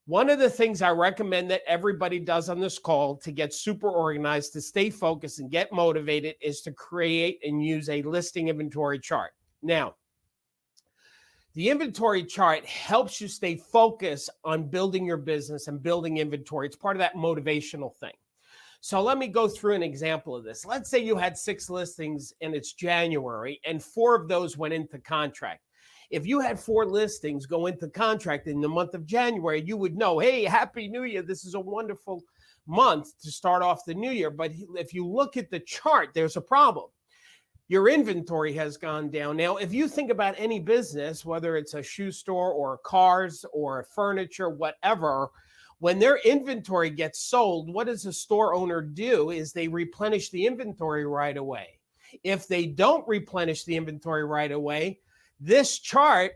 One of the things I recommend that everybody does on this call to get super organized, to stay focused and get motivated, is to create and use a listing inventory chart. Now, the inventory chart helps you stay focused on building your business and building inventory. It's part of that motivational thing. So let me go through an example of this. Let's say you had 6 listings and it's January and 4 of those went into contract. If you had 4 listings go into contract in the month of January, you would know, hey, Happy New Year. This is a wonderful month to start off the new year. But if you look at the chart, there's a problem. Your inventory has gone down. Now, if you think about any business, whether it's a shoe store or cars or furniture, whatever, when their inventory gets sold, what does a store owner do is they replenish the inventory right away. If they don't replenish the inventory right away, this chart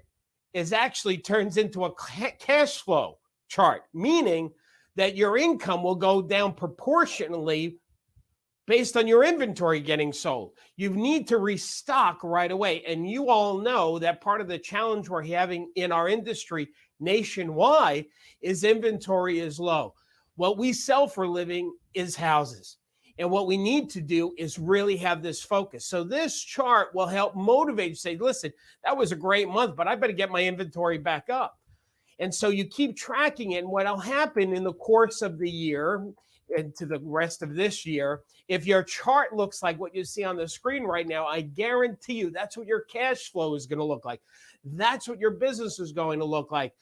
is actually turns into a cash flow chart, meaning that your income will go down proportionally based on your inventory getting sold. You need to restock right away. And you all know that part of the challenge we're having in our industry nationwide is inventory is low. What we sell for a living is houses. And what we need to do is really have this focus. So this chart will help motivate you, say, listen, that was a great month, but I better get my inventory back up. And so you keep tracking it. And what will happen in the course of the year and to the rest of this year, if your chart looks like what you see on the screen right now, I guarantee you that's what your cash flow is going to look like. That's what your business is going to look like.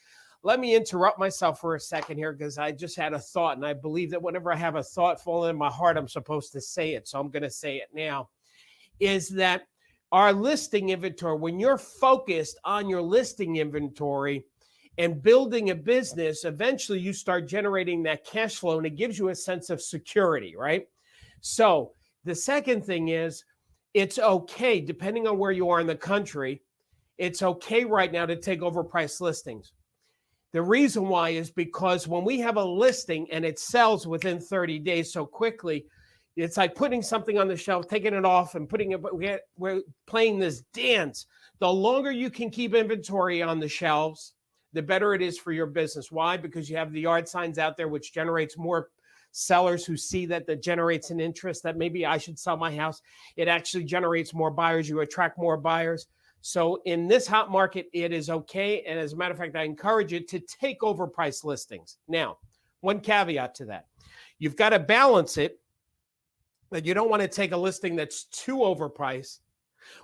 Let me interrupt myself for a second here because I just had a thought, and I believe that whenever I have a thought falling in my heart, I'm supposed to say it. So I'm going to say it now, is that our listing inventory, when you're focused on your listing inventory and building a business, eventually you start generating that cash flow and it gives you a sense of security, right? So the second thing is it's okay, depending on where you are in the country, it's okay right now to take overpriced listings. The reason why is because when we have a listing and it sells within 30 days so quickly, it's like putting something on the shelf, taking it off and putting it, we're playing this dance. The longer you can keep inventory on the shelves, the better it is for your business. Why? Because you have the yard signs out there, which generates more sellers who see that generates an interest that maybe I should sell my house. It actually generates more buyers. You attract more buyers. So in this hot market, it is okay. And as a matter of fact, I encourage you to take overpriced listings. Now, one caveat to that. You've got to balance it, that you don't want to take a listing that's too overpriced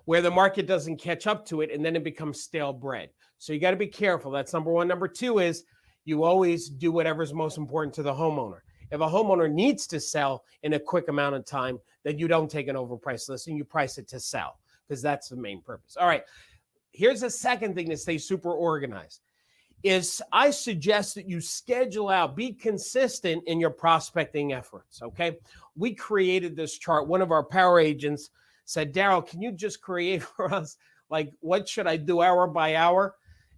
where the market doesn't catch up to it and then it becomes stale bread. So you got to be careful. That's number one. Number two is you always do whatever's most important to the homeowner. If a homeowner needs to sell in a quick amount of time, then you don't take an overpriced listing, you price it to sell, because that's the main purpose. All right, here's the second thing to stay super organized is I suggest that you schedule out, be consistent in your prospecting efforts, okay? We created this chart. One of our power agents said, Darryl, can you just create for us, like, what should I do hour by hour?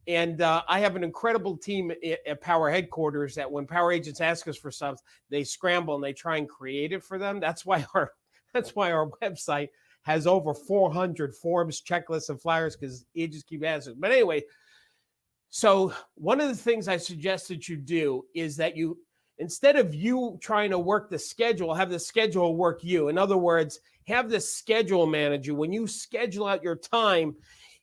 And I have an incredible team at Power headquarters that when power agents ask us for something, they scramble and they try and create it for them. That's why our website has over 400 forms, checklists, and flyers because agents keep asking. But anyway, so one of the things I suggest that you do is that you, instead of you trying to work the schedule, have the schedule work you. In other words, have the schedule manage you. When you schedule out your time,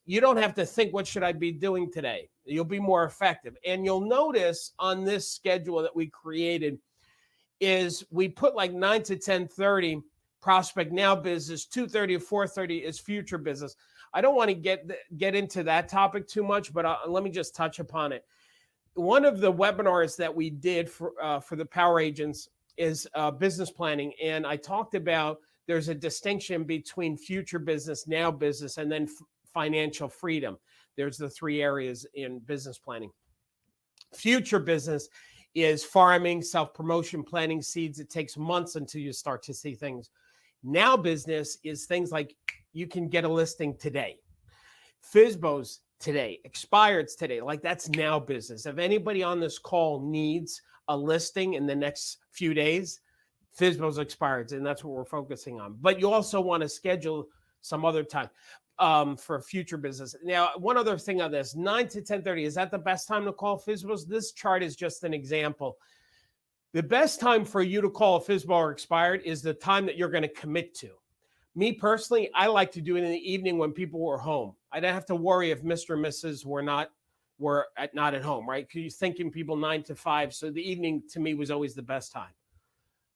you don't have to think, what should I be doing today? You'll be more effective. And you'll notice on this schedule that we created is we put like 9 to 10:30 prospect now business, 2:30 to 4:30 is future business. I don't want to get into that topic too much, but let me just touch upon it. One of the webinars that we did for the power agents is business planning. And I talked about there's a distinction between future business, now business, and then financial freedom. There's the 3 areas in business planning. Future business is farming, self-promotion, planting seeds. It takes months until you start to see things. Now business is things like you can get a listing today. FSBOs today, expireds today, like that's now business. If anybody on this call needs a listing in the next few days, FSBOs expireds, and that's what we're focusing on. But you also want to schedule some other time. for future business. Now, one other thing on this, 9 to 10:30, is that the best time to call FSBOs? This chart is just an example. The best time for you to call a FSBO or expired is the time that you're going to commit to. Me personally, I like to do it in the evening when people were home. I don't have to worry if Mr. and Mrs. were not at home, right? Because you're thinking people 9 to 5. So the evening to me was always the best time.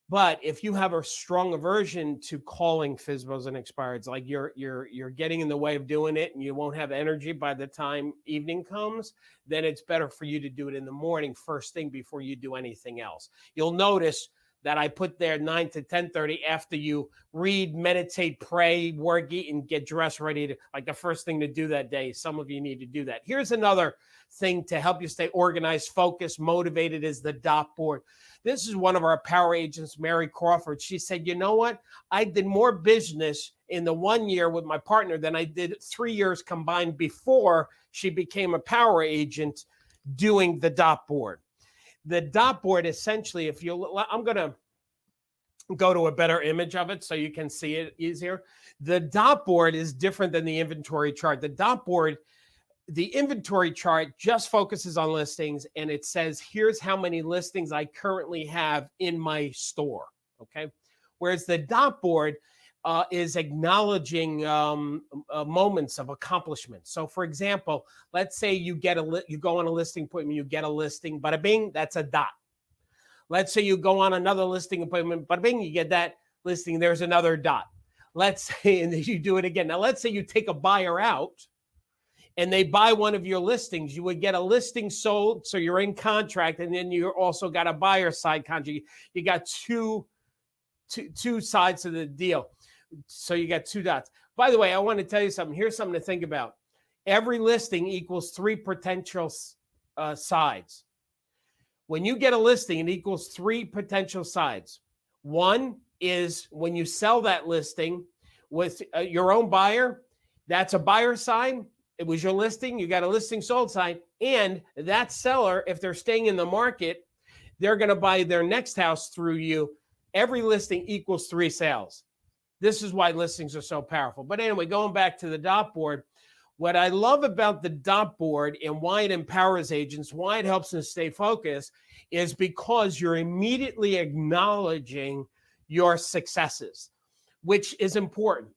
But if you have a strong aversion to calling FSBOs and expireds, like you're getting in the way of doing it and you won't have energy by the time evening comes, then it's better for you to do it in the morning, first thing, before you do anything else. You'll notice that I put there 9 to 10:30 after you read, meditate, pray, work, eat, and get dressed, ready to, like the first thing to do that day. Some of you need to do that. Here's another thing to help you stay organized, focused, motivated, is the dot board. This is one of our power agents, Mary Crawford. She said, you know what? I did more business in the 1 year with my partner than I did 3 years combined before she became a power agent doing the dot board. The dot board, essentially, I'm going to go to a better image of it so you can see it easier. The dot board is different than the inventory chart. The dot board, the inventory chart just focuses on listings, and it says, here's how many listings I currently have in my store, okay? Whereas the dot board is acknowledging moments of accomplishment. So for example, let's say you go on a listing appointment, you get a listing, bada bing, that's a dot. Let's say you go on another listing appointment, bada bing, you get that listing, there's another dot. Let's say, and then you do it again. Now let's say you take a buyer out and they buy one of your listings, you would get a listing sold, so you're in contract, and then you also got a buyer side contract. You got two sides of the deal. So you got two dots. By the way, I want to tell you something. Here's something to think about. Every listing equals 3 potential sides. When you get a listing, it equals 3 potential sides. One is when you sell that listing with your own buyer, that's a buyer side. It was your listing, you got a listing sold side, and that seller, if they're staying in the market, they're going to buy their next house through you. Every listing equals 3 sales. This is why listings are so powerful. But anyway, going back to the dot board, what I love about the dot board and why it empowers agents, why it helps them stay focused, is because you're immediately acknowledging your successes, which is important.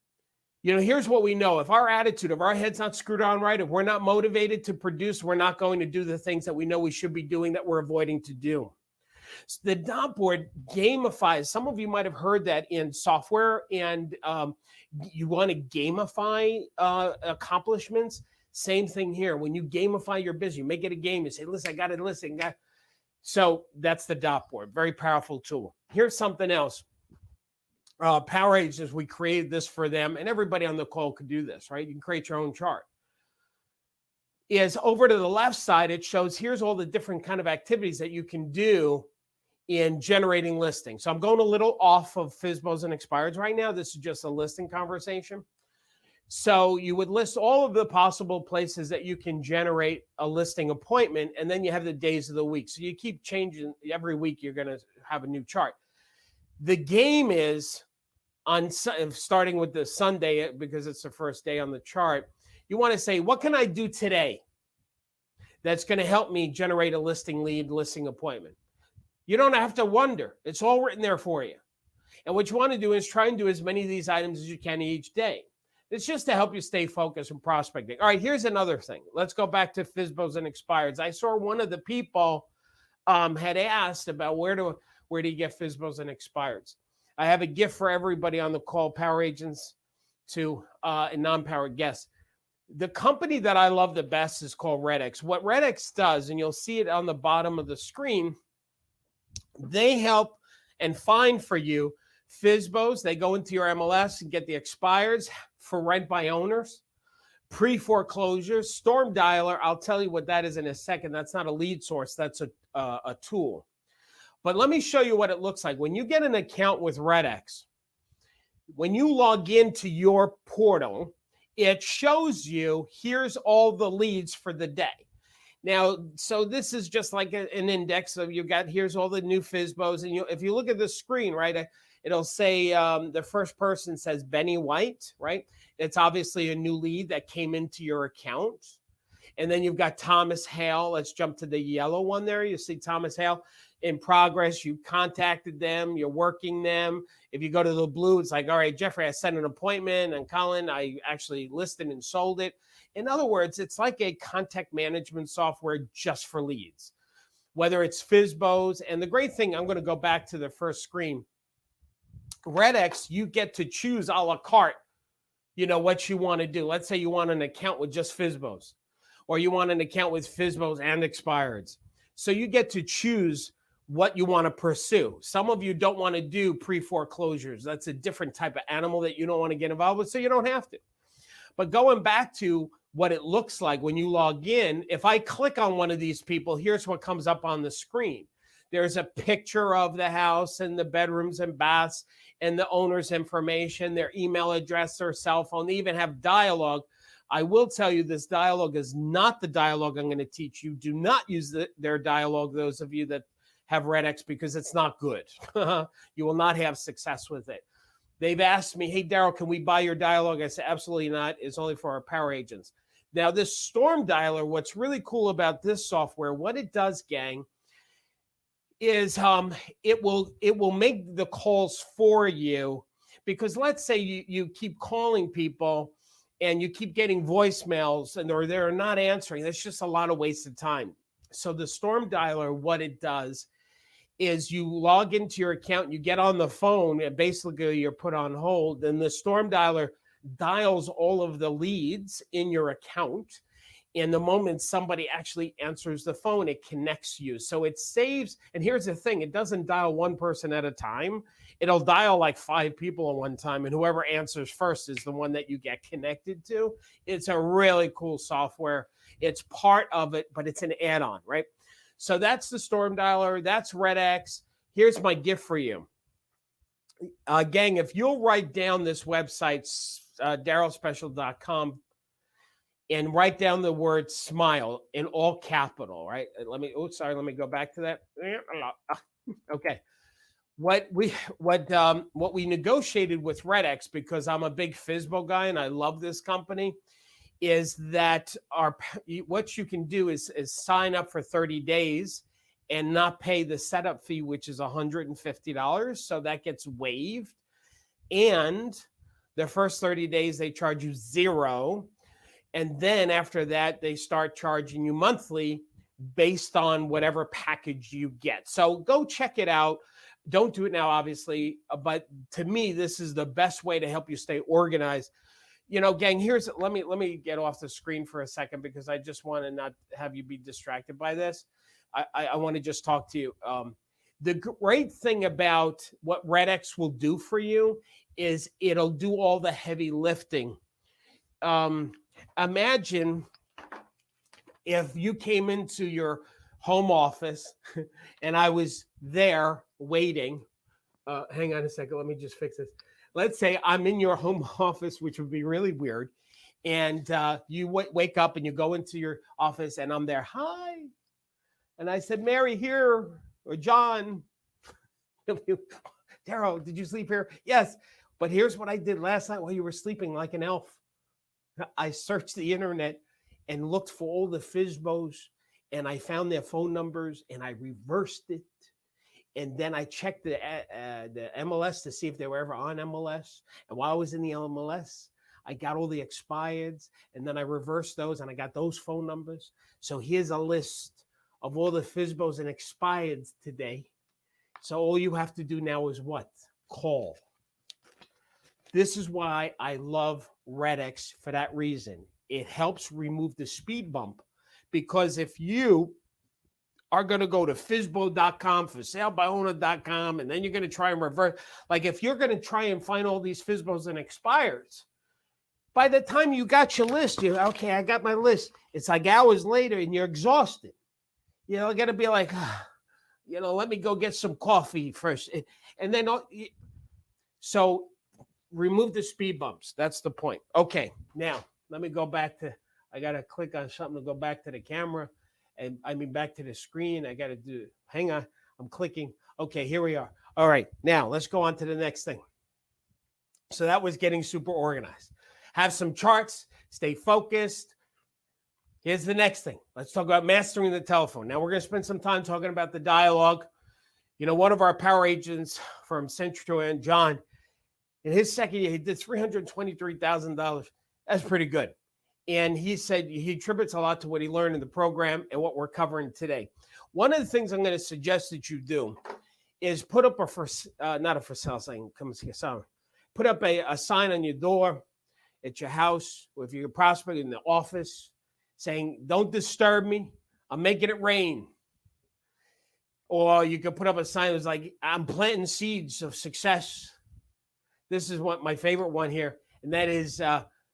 You know, here's what we know. If our attitude, if our head's not screwed on right, if we're not motivated to produce, we're not going to do the things that we know we should be doing that we're avoiding to do. So the dot board gamifies. Some of you might have heard that in software, and you want to gamify accomplishments. Same thing here. When you gamify your business, you make it a game. You say, listen, I got a listing. So that's the dot board. Very powerful tool. Here's something else. Power agents, we created this for them, and everybody on the call could do this, right? You can create your own chart. Is over to the left side, it shows here's all the different kind of activities that you can do in generating listings. So I'm going a little off of FSBOs and expireds right now. This is just a listing conversation. So you would list all of the possible places that you can generate a listing appointment, and then you have the days of the week. So you keep changing every week. You're going to have a new chart. The game is on starting with the Sunday, because it's the first day on the chart. You want to say, what can I do today that's going to help me generate a listing lead, listing appointment? You don't have to wonder. It's all written there for you. And what you want to do is try and do as many of these items as you can each day. It's just to help you stay focused and prospecting. All right, here's another thing. Let's go back to FSBOs and expireds. I saw one of the people had asked about where do you get FSBOs and expireds. I have a gift for everybody on the call, power agents to and non-powered guests. The company that I love the best is called RedX. What RedX does, and you'll see it on the bottom of the screen, they help and find for you FSBOs. They go into your MLS and get the expireds for rent by owners, pre-foreclosures, storm dialer. I'll tell you what that is in a second. That's not a lead source. That's a tool. But let me show you what it looks like. When you get an account with RedX, when you log into your portal, it shows you here's all the leads for the day. Now, so this is just like an index. So you got here's all the new FSBOs, and if you look at the screen, right, It'll say the first person says Benny White, right? It's obviously a new lead that came into your account. And then you've got Thomas Hale. Let's jump to the yellow one there. You see Thomas Hale in progress. You contacted them. You're working them. If you go to the blue, it's like, all right, Jeffrey, I sent an appointment. And Colin, I actually listed and sold it. In other words, it's like a contact management software just for leads, whether it's FSBOs. And the great thing, I'm going to go back to the first screen. RedX, you get to choose a la carte, what you want to do. Let's say you want an account with just FSBOs, or you want an account with FSBOs and expireds. So you get to choose what you want to pursue. Some of you don't want to do pre-foreclosures. That's a different type of animal that you don't want to get involved with, so you don't have to. But going back to what it looks like when you log in, if I click on one of these people, here's what comes up on the screen. There's a picture of the house and the bedrooms and baths and the owner's information, their email address, their cell phone. They even have dialogue. I will tell you this dialogue is not the dialogue I'm going to teach you. Do not use their dialogue, those of you that have RedX, because it's not good. You will not have success with it. They've asked me, hey, Darryl, can we buy your dialogue? I said, absolutely not. It's only for our power agents. Now, this Storm Dialer, what's really cool about this software, what it does, gang, is it will make the calls for you. Because let's say you keep calling people and you keep getting voicemails or they're not answering. That's just a lot of wasted time. So the Storm Dialer, what it does is you log into your account, you get on the phone, and basically you're put on hold. And the Storm Dialer dials all of the leads in your account. And the moment somebody actually answers the phone, it connects you. So it saves. And here's the thing, it doesn't dial one person at a time. It'll dial like 5 people at one time. And whoever answers first is the one that you get connected to. It's a really cool software. It's part of it, but it's an add-on, right? So that's the Storm Dialer. That's RedX. Here's my gift for you. Gang, if you'll write down this website, darrylspecial.com, and write down the word smile in all capital, right? Let me go back to that. Okay. What we negotiated with RedX, because I'm a big FSBO guy and I love this company, is that what you can do is sign up for 30 days and not pay the setup fee, which is $150. So that gets waived. And the first 30 days, they charge you $0. And then after that, they start charging you monthly based on whatever package you get. So go check it out. Don't do it now, obviously. But to me, this is the best way to help you stay organized. Gang, let me get off the screen for a second because I just want to not have you be distracted by this. I want to just talk to you. The great thing about what RedX will do for you is it'll do all the heavy lifting. Imagine if you came into your home office and I was there waiting. Hang on a second. Let me just fix this. Let's say I'm in your home office, which would be really weird. And you wake up and you go into your office and I'm there. Hi. And I said, Mary here, or John. Darryl, did you sleep here? Yes. But here's what I did last night while you were sleeping like an elf. I searched the internet and looked for all the FSBOs and I found their phone numbers and I reversed it. And then I checked the MLS to see if they were ever on MLS. And while I was in the MLS, I got all the expireds and then I reversed those and I got those phone numbers. So here's a list of all the FSBOs and expireds today. So all you have to do now is what? Call. This is why I love RedX for that reason. It helps remove the speed bump, because if you are going to go to FSBO.com, ForSaleByOwner.com, and then you're going to try and revert. Like if you're going to try and find all these FSBOs and expires, by the time you got your list, okay, I got my list. It's like hours later and you're exhausted. Got to be like, let me go get some coffee first. And then, so remove the speed bumps. That's the point. Okay, now let me go back to, I got to click on something to go back to the camera. And back to the screen. I got to do, hang on, I'm clicking. Okay, here we are. All right, now let's go on to the next thing. So that was getting super organized. Have some charts, stay focused. Here's the next thing. Let's talk about mastering the telephone. Now we're going to spend some time talking about the dialogue. You know, one of our power agents from Central and John, in his second year, he did $323,000. That's pretty good. And he said he attributes a lot to what he learned in the program and what we're covering today. One of the things I'm going to suggest that you do is put up not a for sale sign, come see a sign. Put up a sign on your door at your house, or if you're a prospect in the office, saying, "Don't disturb me. I'm making it rain." Or you could put up a sign that's like, "I'm planting seeds of success." This is what my favorite one here, and that is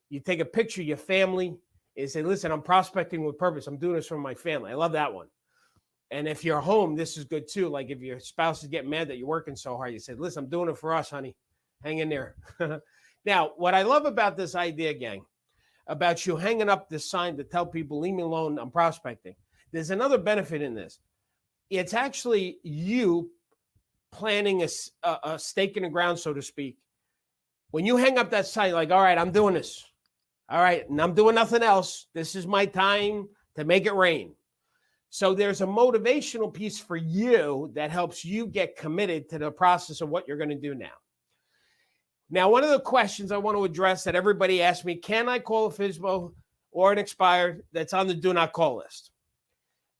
you take a picture of your family and say, "Listen, I'm prospecting with purpose. I'm doing this for my family." I love that one. And if you're home, this is good too. Like if your spouse is getting mad that you're working so hard, you say, "Listen, I'm doing it for us, honey. Hang in there." Now, what I love about this idea, gang, about you hanging up this sign to tell people, "Leave me alone, I'm prospecting." There's another benefit in this. It's actually you planting a stake in the ground, so to speak. When you hang up that sign, like, "All right, I'm doing this. All right, and I'm doing nothing else. This is my time to make it rain." So there's a motivational piece for you that helps you get committed to the process of what you're going to do now. Now, one of the questions I want to address that everybody asks me, can I call a FSBO or an expired that's on the do not call list?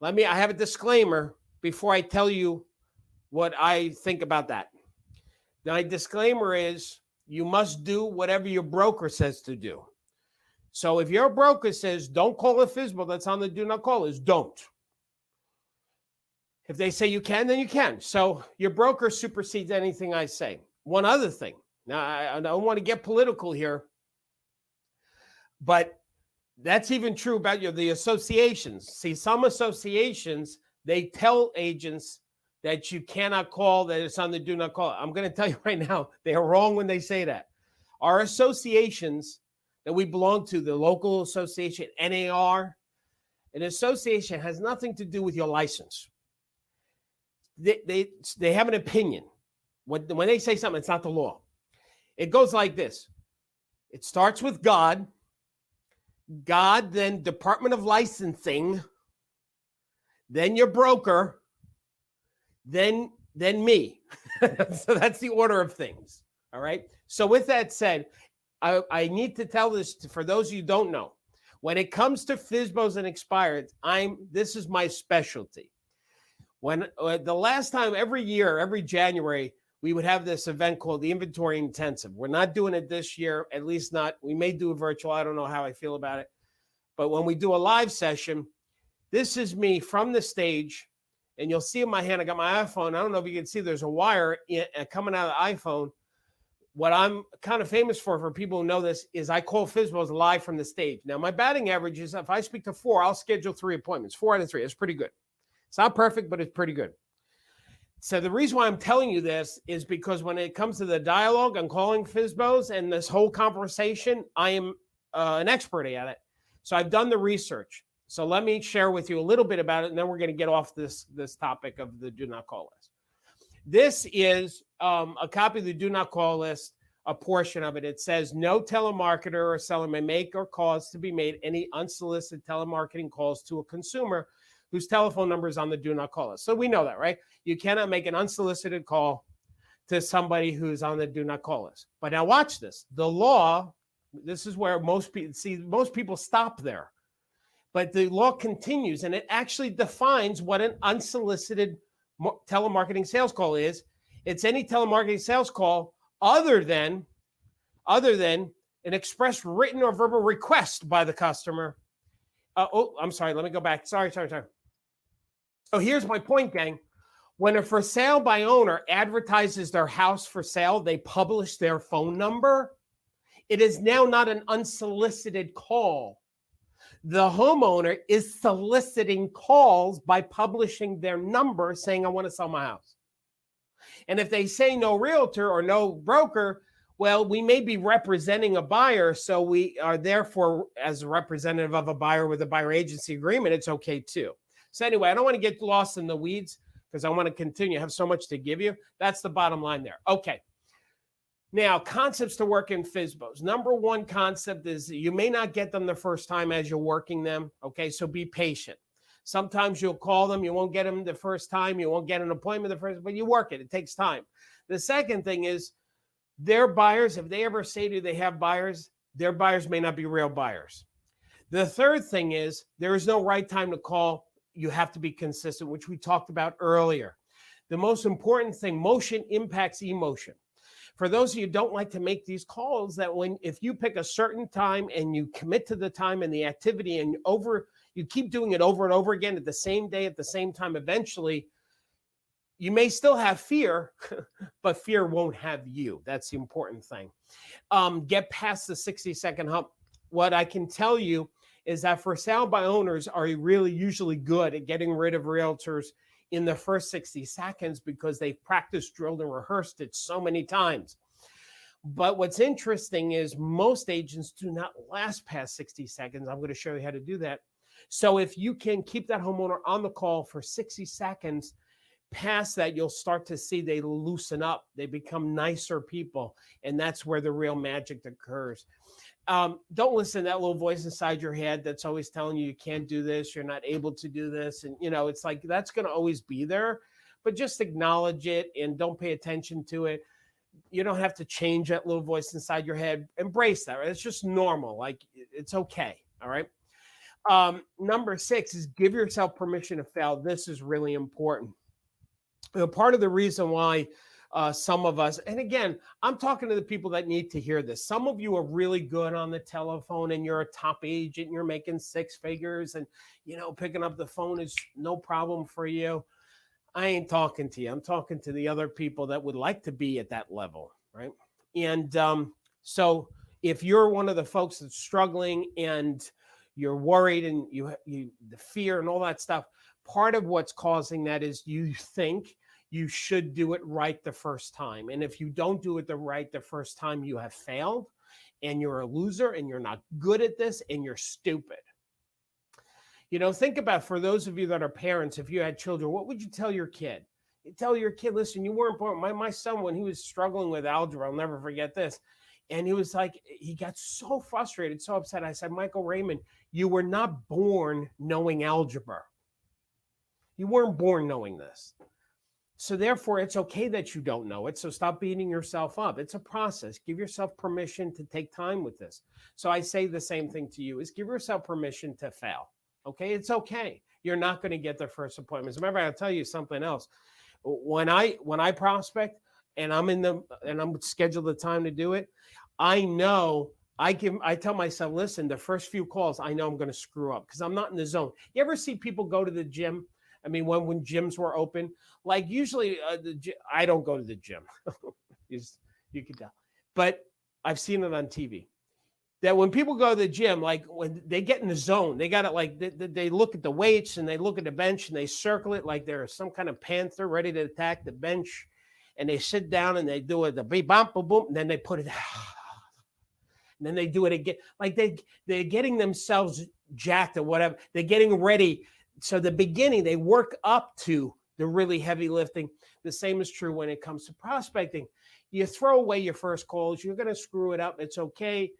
I have a disclaimer before I tell you what I think about that. My disclaimer is you must do whatever your broker says to do. So if your broker says, "Don't call a FSBO that's on the do not call list," don't. If they say you can, then you can. So your broker supersedes anything I say. One other thing. Now, I don't want to get political here, but that's even true about the associations. See, some associations, they tell agents that you cannot call, that it's on the do not call. I'm going to tell you right now, they are wrong when they say that. Our associations that we belong to, the local association, NAR, an association has nothing to do with your license. They have an opinion. When they say something, it's not the law. It goes like this. It starts with God, then Department of Licensing, then your broker, then me. So that's the order of things. All right. So with that said, I need to tell this for those of you who don't know. When it comes to FSBOs and expireds, this is my specialty. When the last time, every year, every January, we would have this event called the Inventory Intensive. We're not doing it this year, at least not. We may do a virtual. I don't know how I feel about it. But when we do a live session, this is me from the stage, and you'll see in my hand, I got my iPhone. I don't know if you can see, there's a wire coming out of the iPhone. What I'm kind of famous for people who know this, is I call FSBOs live from the stage. Now, my batting average is, if I speak to 4, I'll schedule 3 appointments, 4 out of 3. It's pretty good. It's not perfect, but it's pretty good. So the reason why I'm telling you this is because when it comes to the dialogue on calling FSBOs and this whole conversation, I am an expert at it. So I've done the research. So let me share with you a little bit about it, and then we're going to get off this topic of the do not call list. This is a copy of the do not call list, a portion of it. It says, "No telemarketer or seller may make or cause to be made any unsolicited telemarketing calls to a consumer whose telephone number is on the do not call list." So we know that, right? You cannot make an unsolicited call to somebody who's on the do not call list. But now watch this. The law, this is where most people stop there. But the law continues, and it actually defines what an unsolicited telemarketing sales call is. It's any telemarketing sales call other than an express written or verbal request by the customer. I'm sorry. Let me go back. Sorry. So here's my point, gang. When a for sale by owner advertises their house for sale, they publish their phone number. It is now not an unsolicited call. The homeowner is soliciting calls by publishing their number saying, "I want to sell my house." And if they say no realtor or no broker, well, we may be representing a buyer, so we are therefore, as a representative of a buyer with a buyer agency agreement, it's okay too. So anyway, I don't want to get lost in the weeds because I want to continue. I have so much to give you. That's the bottom line there. Okay. Now, concepts to work in FSBOs. Number one concept is you may not get them the first time as you're working them. Okay, so be patient. Sometimes you'll call them, you won't get them the first time, you won't get an appointment the first, but you work it. It takes time. The second thing is their buyers, if they ever say to you they have buyers, their buyers may not be real buyers. The third thing is there is no right time to call. You have to be consistent, which we talked about earlier. The most important thing, motion impacts emotion. For those of you who don't like to make these calls, that if you pick a certain time and you commit to the time and the activity and you keep doing it over and over again at the same day, at the same time, eventually you may still have fear, but fear won't have you. That's the important thing. Get past the 60-second hump. What I can tell you is that for sale by owners are really usually good at getting rid of realtors in the first 60 seconds because they've practiced, drilled, and rehearsed it so many times. But what's interesting is most agents do not last past 60 seconds. I'm going to show you how to do that. So if you can keep that homeowner on the call for 60 seconds, past that, you'll start to see they loosen up. They become nicer people. And that's where the real magic occurs. Don't listen to that little voice inside your head that's always telling you can't do this, you're not able to do this. And, it's like that's going to always be there. But just acknowledge it and don't pay attention to it. You don't have to change that little voice inside your head. Embrace that. Right? It's just normal. Like it's okay. All right. Number 6 is give yourself permission to fail. This is really important. Part of the reason why some of us, and again, I'm talking to the people that need to hear this. Some of you are really good on the telephone and you're a top agent and you're making 6 figures and, picking up the phone is no problem for you. I ain't talking to you. I'm talking to the other people that would like to be at that level, right? And so if you're one of the folks that's struggling and you're worried and you the fear and all that stuff, part of what's causing that is you think you should do it right the first time. And if you don't do it the first time, you have failed and you're a loser and you're not good at this and you're stupid. Think about, for those of you that are parents, if you had children, what would you tell your kid? You tell your kid, listen, you weren't born. My son, when he was struggling with algebra, I'll never forget this. And he was like, he got so frustrated, so upset. I said, Michael Raymond, you were not born knowing algebra. You weren't born knowing this. So therefore, it's okay that you don't know it. So stop beating yourself up. It's a process. Give yourself permission to take time with this. So I say the same thing to you, is give yourself permission to fail. Okay, it's okay. You're not going to get the first appointments. Remember, I'll tell you something else. When I prospect and I'm scheduled the time to do it, I know I tell myself, listen, the first few calls, I know I'm going to screw up because I'm not in the zone. You ever see people go to the gym? I mean, when gyms were open, like usually I don't go to the gym. You can tell, but I've seen it on TV. That when people go to the gym, like when they get in the zone, they got it like they look at the weights and they look at the bench and they circle it like they're some kind of panther ready to attack the bench. And they sit down and they do it, the beep, bump, boom, boom, and then they put it, and then they do it again. Like they're getting themselves jacked or whatever. They're getting ready. So the beginning, they work up to the really heavy lifting. The same is true when it comes to prospecting. You throw away your first calls. You're going to screw it up. It's okay.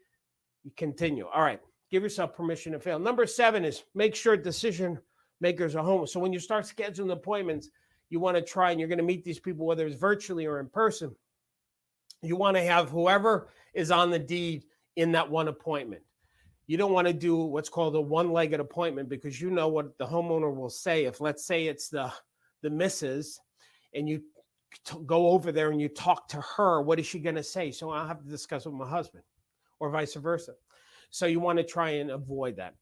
You continue. All right. Give yourself permission to fail. Number 7 is make sure decision makers are home. So when you start scheduling appointments, you want to try, and you're going to meet these people, whether it's virtually or in person. You want to have whoever is on the deed in that one appointment. You don't want to do what's called a one-legged appointment because you know what the homeowner will say. If, let's say, it's the missus and you go over there and you talk to her, what is she going to say? So I'll have to discuss with my husband, or vice versa. So you want to try and avoid that.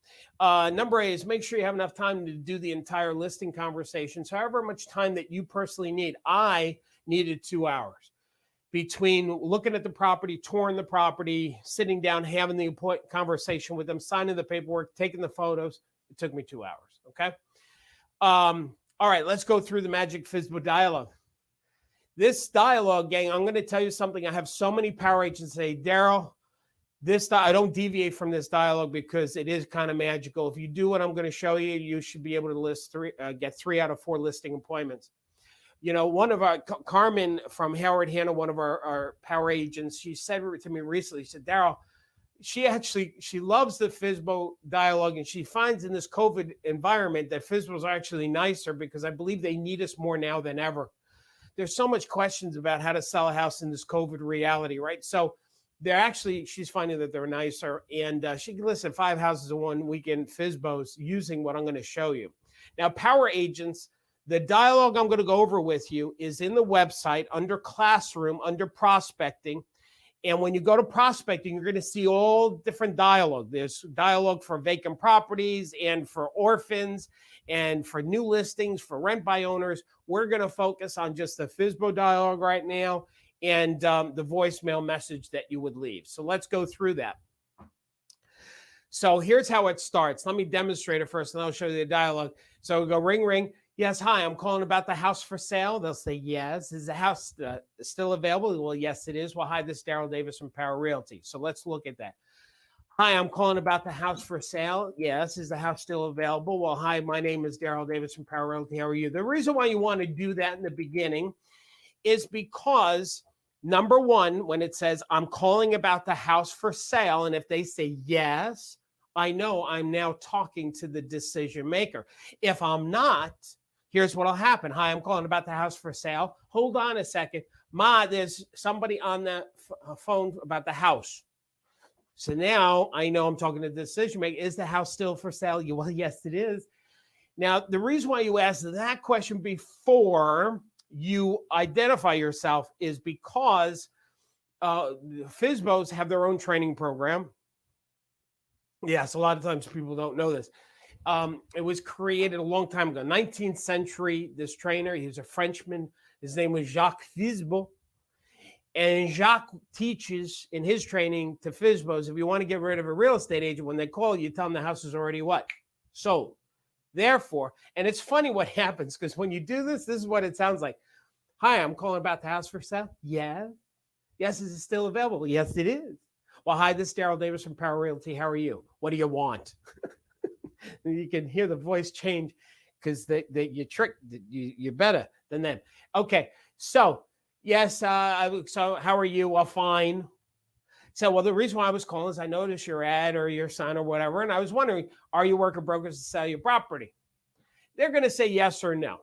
Number 8 is make sure you have enough time to do the entire listing conversation. So however much time that you personally need. I needed 2 hours between looking at the property, touring the property, sitting down, having the conversation with them, signing the paperwork, taking the photos. It took me 2 hours. Okay. All right, let's go through the Magic FSBO dialogue. This dialogue, gang, I'm going to tell you something. I have so many power agents say, Darryl, I don't deviate from this dialogue because it is kind of magical. If you do what I'm going to show you, you should be able to get 3 out of 4 listing appointments. one of our, Carmen from Howard Hanna, one of our power agents, she said to me recently, she said, Darryl, she loves the FSBO dialogue, and she finds in this COVID environment that FSBOs are actually nicer, because I believe they need us more now than ever. There's so much questions about how to sell a house in this COVID reality, right? So she's finding that they're nicer, and she can list 5 houses in 1 weekend FSBOs using what I'm going to show you. Now, power agents, the dialogue I'm going to go over with you is in the website under classroom, under prospecting. And when you go to prospecting, you're going to see all different dialogue. There's dialogue for vacant properties and for orphans and for new listings, for rent by owners. We're going to focus on just the FSBO dialogue right now and the voicemail message that you would leave. So let's go through that. So here's how it starts. Let me demonstrate it first, and I'll show you the dialogue. So we go ring, ring. Yes, hi, I'm calling about the house for sale. They'll say, yes. Is the house still available? Well, yes, it is. Well, hi, this is Darryl Davis from Power Realty. So let's look at that. Hi, I'm calling about the house for sale. Yes, is the house still available? Well, hi, my name is Darryl Davis from Power Realty. How are you? The reason why you want to do that in the beginning is because, number one, when it says, I'm calling about the house for sale, and if they say yes, I know I'm now talking to the decision maker. If I'm not, here's what'll happen. Hi, I'm calling about the house for sale. Hold on a second. Ma, there's somebody on the phone about the house. So now I know I'm talking to the decision maker. Is the house still for sale? Well, yes, it is. Now, the reason why you ask that question before you identify yourself is because FSBOs have their own training program. Yes, a lot of times people don't know this. It was created a long time ago, 19th century. This trainer, he was a Frenchman. His name was Jacques FSBO. And Jacques teaches in his training to FSBOs, if you want to get rid of a real estate agent, when they call you, tell them the house is already what? Sold. Therefore, and it's funny what happens, because when you do this, this is what it sounds like. Hi, I'm calling about the house for sale. Yes. Yes, is it still available? Yes, it is. Well, hi, this is Darryl Davis from Power Realty. How are you? What do you want? You can hear the voice change because you're better than them. Okay, so yes, so how are you? Well, fine. So, well, the reason why I was calling is I noticed your ad or your sign or whatever, and I was wondering, are you working brokers to sell your property? They're going to say yes or no.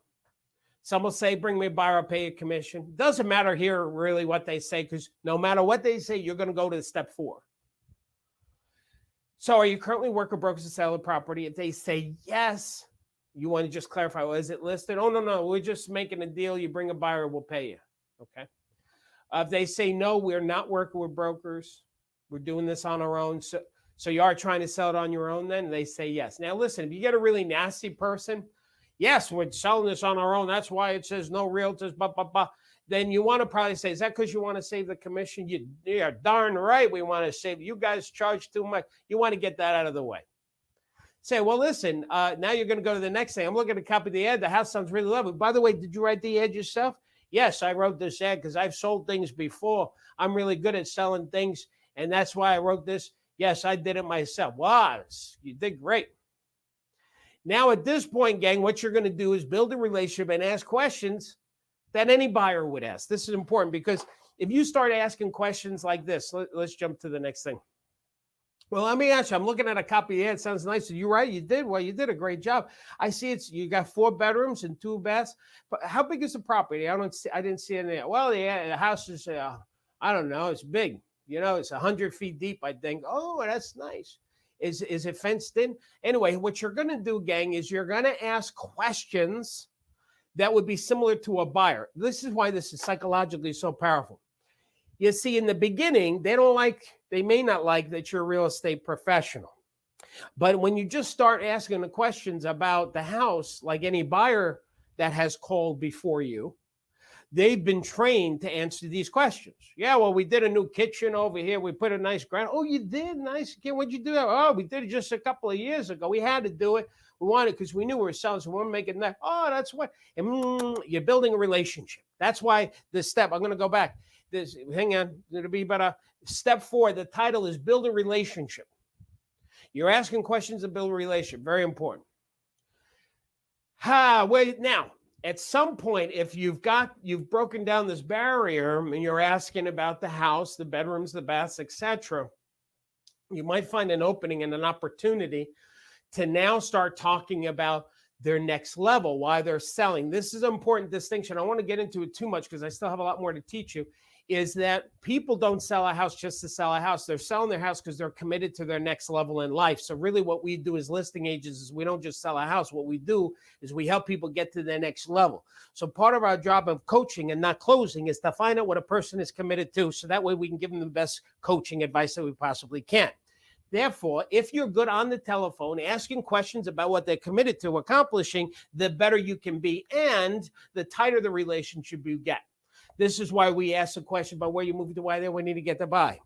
Some will say, bring me a buyer, I'll pay you a commission. Doesn't matter here really what they say, because no matter what they say, you're going to go to step 4. So are you currently working brokers to sell a property? If they say yes, you want to just clarify, well, is it listed? Oh, no, we're just making a deal. You bring a buyer, we'll pay you. Okay. If they say no, we're not working with brokers. We're doing this on our own. So you are trying to sell it on your own then? They say yes. Now, listen, if you get a really nasty person, yes, we're selling this on our own. That's why it says no realtors, blah, blah, blah. Then you want to probably say, is that because you want to save the commission? You're darn right we want to save. You guys charge too much. You want to get that out of the way. Say, well, listen, now you're going to go to the next thing. I'm looking at a copy of the ad. The house sounds really lovely. By the way, did you write the ad yourself? Yes, I wrote this ad because I've sold things before. I'm really good at selling things, and that's why I wrote this. Yes, I did it myself. Wow, you did great. Now, at this point, gang, what you're going to do is build a relationship and ask questions that any buyer would ask. This is important because if you start asking questions like this, let's jump to the next thing. Well, let me ask you, I'm looking at a copy of the ad. It sounds nice. Are you right? You did? Well, you did a great job. I see you got 4 bedrooms and 2 baths. But how big is the property? I didn't see any. Well, the house is, I don't know, it's big. It's 100 feet deep, I think. Oh, that's nice. Is it fenced in? Anyway, what you're going to do, gang, is you're going to ask questions that would be similar to a buyer. This is why this is psychologically so powerful. You see, in the beginning, they may not like that you're a real estate professional. But when you just start asking the questions about the house, like any buyer that has called before you, they've been trained to answer these questions. Yeah, well, we did a new kitchen over here. We put a nice granite. Oh, you did? Nice. What'd you do? Oh, we did it just a couple of years ago. We had to do it. We wanted because we knew we were selling, so we we're making that. Oh, that's what. And you're building a relationship. That's why this step, I'm going to go back. Hang on. It'll be about step 4. The title is build a relationship. You're asking questions to build a relationship. Very important. Now, At some point, if you've broken down this barrier and you're asking about the house, the bedrooms, the baths, etc., you might find an opening and an opportunity to now start talking about their next level, why they're selling. This is an important distinction. I don't want to get into it too much because I still have a lot more to teach you, is that people don't sell a house just to sell a house. They're selling their house because they're committed to their next level in life. So really what we do as listing agents is we don't just sell a house. What we do is we help people get to their next level. So part of our job of coaching and not closing is to find out what a person is committed to, so that way we can give them the best coaching advice that we possibly can. Therefore, if you're good on the telephone, asking questions about what they're committed to accomplishing, the better you can be and the tighter the relationship you get. This is why we ask a question about where you're moving to, why there, we need to get to buy.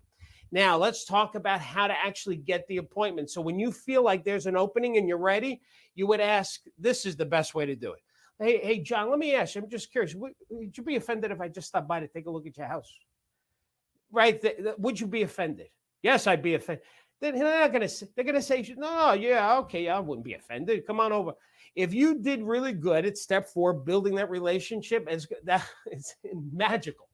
Now, let's talk about how to actually get the appointment. So when you feel like there's an opening and you're ready, you would ask, this is the best way to do it. Hey, John, let me ask you, I'm just curious, would you be offended if I just stopped by to take a look at your house? Right? Would you be offended? Yes, I'd be offended. They're going to say, no, yeah, okay, I wouldn't be offended. Come on over. If you did really good at step 4, building that relationship, it's magical.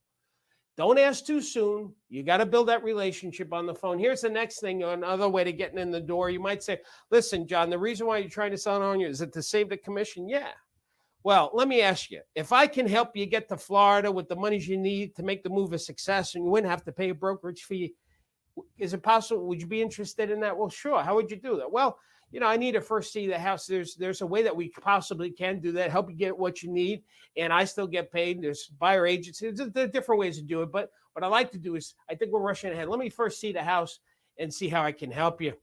Don't ask too soon. You got to build that relationship on the phone. Here's the next thing, another way to getting in the door. You might say, listen, John, the reason why you're trying to sell it on you, is it to save the commission? Yeah. Well, let me ask you, if I can help you get to Florida with the monies you need to make the move a success and you wouldn't have to pay a brokerage fee, is it possible? Would you be interested in that? Well, sure. How would you do that? Well, I need to first see the house. There's a way that we possibly can do that, help you get what you need, and I still get paid. There's buyer agency. There are different ways to do it, but what I like to do is, I think we're rushing ahead. Let me first see the house and see how I can help you.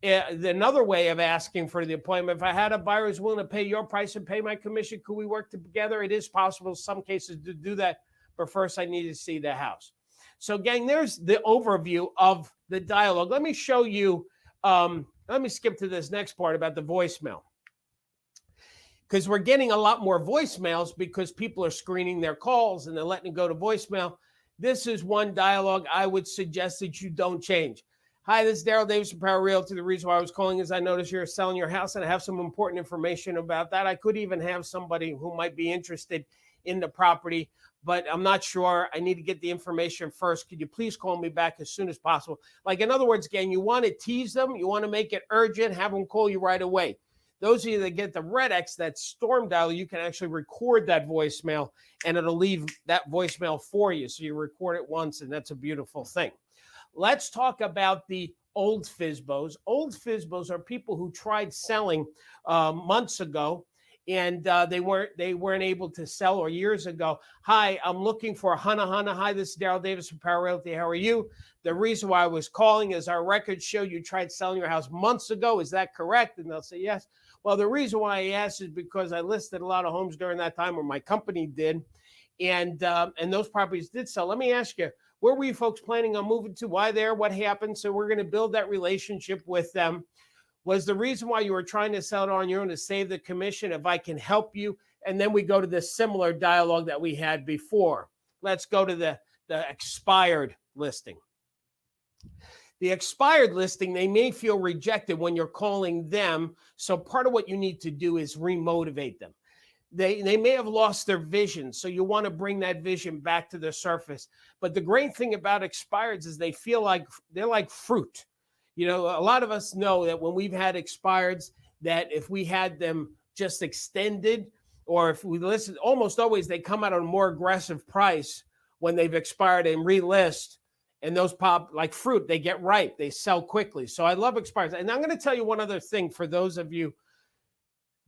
Another way of asking for the appointment, if I had a buyer who's willing to pay your price and pay my commission, could we work together? It is possible in some cases to do that, but first I need to see the house. So, gang, there's the overview of the dialogue. Let me show you, let me skip to this next part about the voicemail, because we're getting a lot more voicemails because people are screening their calls and they're letting it go to voicemail. This is one dialogue I would suggest that you don't change. Hi, this is Darryl Davis from Power Realty. The reason why I was calling is I noticed you're selling your house and I have some important information about that. I could even have somebody who might be interested in the property, but I'm not sure. I need to get the information first. Could you please call me back as soon as possible? Like, in other words, again, you want to tease them. You want to make it urgent. Have them call you right away. Those of you that get the Red X, that storm dial, you can actually record that voicemail and it'll leave that voicemail for you. So you record it once and that's a beautiful thing. Let's talk about the old FSBOs. Old FSBOs are people who tried selling months ago and they weren't able to sell, or years ago. Hi, I'm looking for Hana. Hi, this is Darryl Davis from Power Realty. How are you? The reason why I was calling is our records show you tried selling your house months ago. Is that correct? And they'll say yes. Well, the reason why I asked is because I listed a lot of homes during that time, or my company did, and those properties did sell. Let me ask you, where were you folks planning on moving to? Why there? What happened? So we're going to build that relationship with them. Was the reason why you were trying to sell it on your own to save the commission? If I can help you. And then we go to the similar dialogue that we had before. Let's go to the expired listing. The expired listing, they may feel rejected when you're calling them. So part of what you need to do is remotivate them. They may have lost their vision, so you want to bring that vision back to the surface. But the great thing about expireds is they feel like they're like fruit. A lot of us know that when we've had expireds, that if we had them just extended, or if we listen, almost always they come out at a more aggressive price when they've expired and relist, and those pop like fruit. They get ripe, they sell quickly. So I love expireds. And I'm going to tell you one other thing for those of you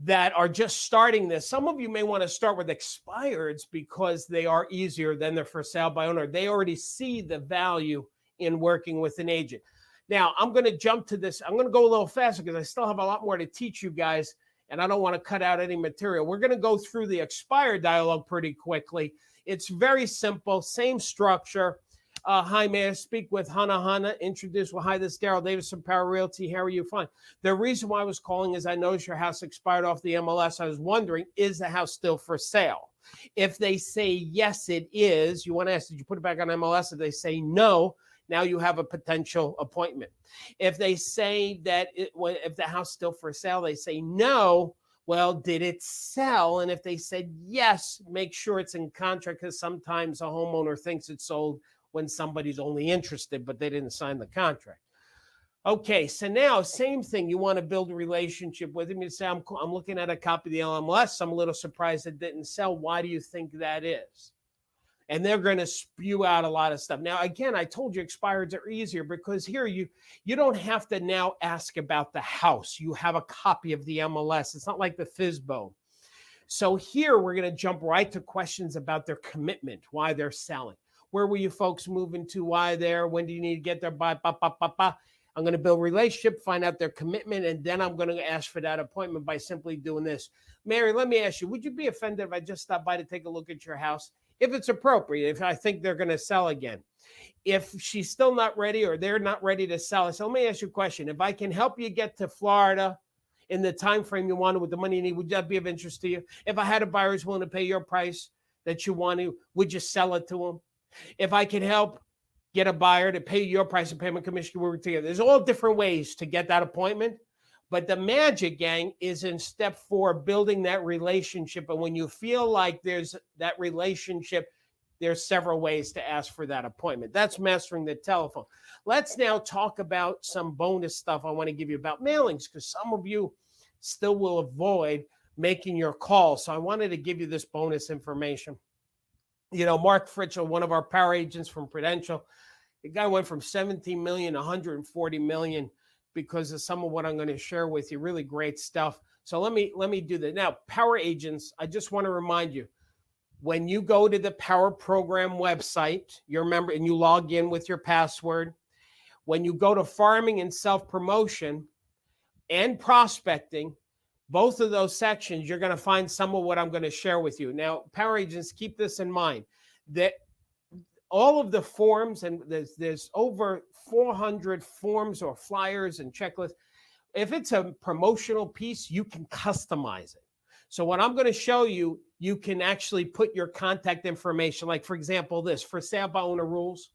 that are just starting this. Some of you may want to start with expireds because they are easier than the for sale by owner. They already see the value in working with an agent. Now, I'm going to jump to this. I'm going to go a little faster because I still have a lot more to teach you guys, and I don't want to cut out any material. We're going to go through the expired dialogue pretty quickly. It's very simple, same structure. Hi, may I speak with Hana? Introduce. Well, hi, this is Darryl Davis from Power Realty. How are you? Fine. The reason why I was calling is I noticed your house expired off the MLS. I was wondering, is the house still for sale? If they say yes, it is, you want to ask, did you put it back on MLS? If they say no, now you have a potential appointment. If they say that if the house is still for sale, they say no, Well, did it sell? And if they said yes, make sure it's in contract, because sometimes a homeowner thinks it's sold when somebody's only interested, but they didn't sign the contract. Okay, so now same thing. You want to build a relationship with him. You say, I'm looking at a copy of the LMLS. I'm a little surprised it didn't sell. Why do you think that is? And they're going to spew out a lot of stuff. Now, again, I told you expireds are easier because here you don't have to now ask about the house. You have a copy of the MLS. It's not like the FSBO. So here we're going to jump right to questions about their commitment, why they're selling. Where were you folks moving to? Why there? When do you need to get there? Bye. I'm going to build a relationship, find out their commitment, and then I'm going to ask for that appointment by simply doing this. Mary, let me ask you, would you be offended if I just stopped by to take a look at your house? If it's appropriate, if I think they're going to sell again. If she's still not ready or they're not ready to sell, so let me ask you a question. If I can help you get to Florida in the time frame you wanted with the money you need, would that be of interest to you? If I had a buyer who's willing to pay your price that you want to, would you sell it to them? If I can help get a buyer to pay your price and payment commission, we work together. There's all different ways to get that appointment. But the magic, gang, is in step 4, building that relationship. And when you feel like there's that relationship, there's several ways to ask for that appointment. That's mastering the telephone. Let's now talk about some bonus stuff I want to give you about mailings, because some of you still will avoid making your call. So I wanted to give you this bonus information. You know, Mark Fritchell, one of our power agents from Prudential, the guy went from 17 million to 140 million because of some of what I'm going to share with you. Really great stuff. So let me do that. Now, power agents, I just want to remind you, when you go to the Power Program website, you remember, and you log in with your password, when you go to farming and self-promotion and prospecting, both of those sections, you're going to find some of what I'm going to share with you. Now, power agents, keep this in mind, that all of the forms, and there's over 400 forms or flyers and checklists. If it's a promotional piece, you can customize it. So what I'm going to show you, you can actually put your contact information, like for example, this for sale by owner rules.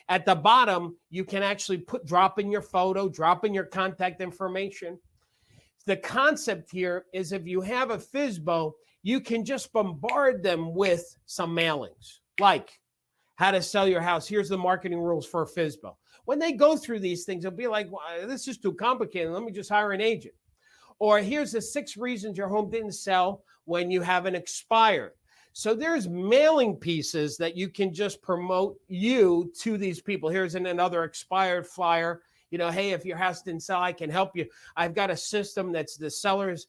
At the bottom, you can actually drop in your photo, drop in your contact information. The concept here is if you have a FSBO, you can just bombard them with some mailings, like how to sell your house. Here's the marketing rules for a FSBO. When they go through these things, they'll be like, well, this is too complicated. Let me just hire an agent. Or here's the 6 reasons your home didn't sell when you haven't expired. So there's mailing pieces that you can just promote you to these people. Here's another expired flyer. You know, hey, if your house didn't sell, I can help you. I've got a system that's the seller's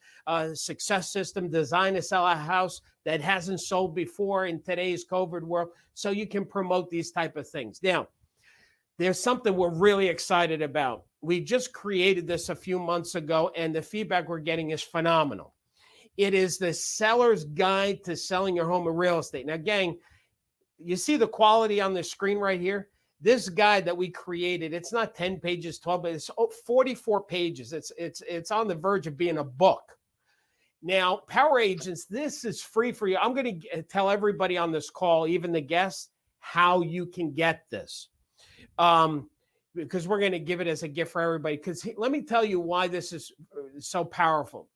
success system designed to sell a house that hasn't sold before in today's COVID world. So you can promote these type of things. Now, there's something we're really excited about. We just created this a few months ago, and the feedback we're getting is phenomenal. It is the seller's guide to selling your home in real estate. Now, gang, you see the quality on the screen right here? This guide that we created, it's not 10 pages, 12, but it's 44 pages. It's on the verge of being a book. Now, power agents, this is free for you. I'm going to tell everybody on this call, even the guests, how you can get this. Because we're going to give it as a gift for everybody. Because let me tell you why this is so powerful.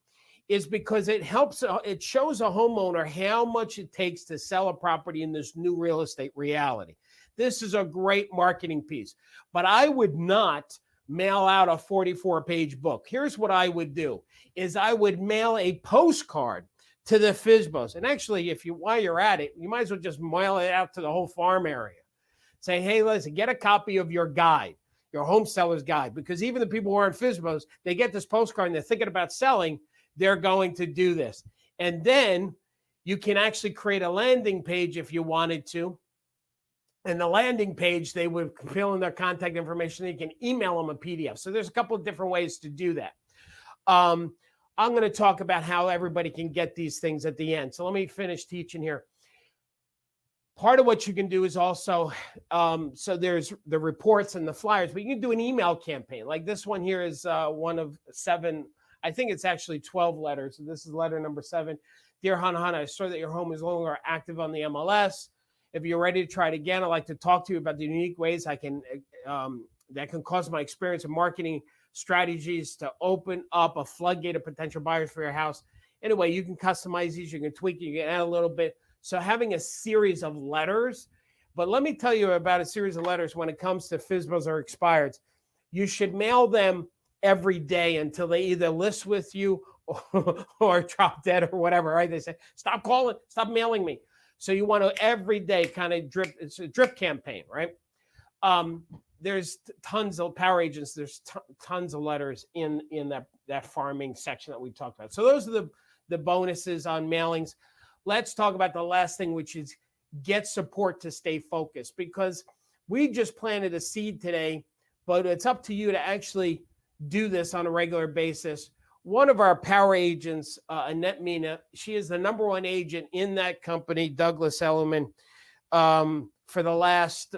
Is because it shows a homeowner how much it takes to sell a property in this new real estate reality. This is a great marketing piece, but I would not mail out a 44-page book. Here's what I would do, is I would mail a postcard to the FSBOs. And actually, while you're at it, you might as well just mail it out to the whole farm area. Say, hey, listen, get a copy of your guide, your home seller's guide, because even the people who aren't FSBOs, they get this postcard and they're thinking about selling, they're going to do this. And then you can actually create a landing page if you wanted to. And the landing page, they would fill in their contact information. You can email them a PDF. So there's a couple of different ways to do that. I'm going to talk about how everybody can get these things at the end. So let me finish teaching here. Part of what you can do is also, so there's the reports and the flyers, but you can do an email campaign. Like this one here is one of 7, I think it's actually 12 letters. So this is letter number 7. Dear Hana, I saw that your home is no longer active on the MLS. If you're ready to try it again, I'd like to talk to you about the unique ways I can that can cause my experience in marketing strategies to open up a floodgate of potential buyers for your house. Anyway, you can customize these, you can tweak, you can add a little bit. So having a series of letters, but let me tell you about a series of letters when it comes to FSBOs or expireds. You should mail them every day until they either list with you or drop dead or whatever, right? They say, stop calling, stop mailing me. So you want to every day kind of drip, it's a drip campaign, right? There's tons of power agents. There's tons of letters in that farming section that we talked about. So those are the bonuses on mailings. Let's talk about the last thing, which is get support to stay focused, because we just planted a seed today, but it's up to you to actually do this on a regular basis. One of our power agents, Annette Mina, she is the #1 agent in that company, Douglas Elliman, for the last,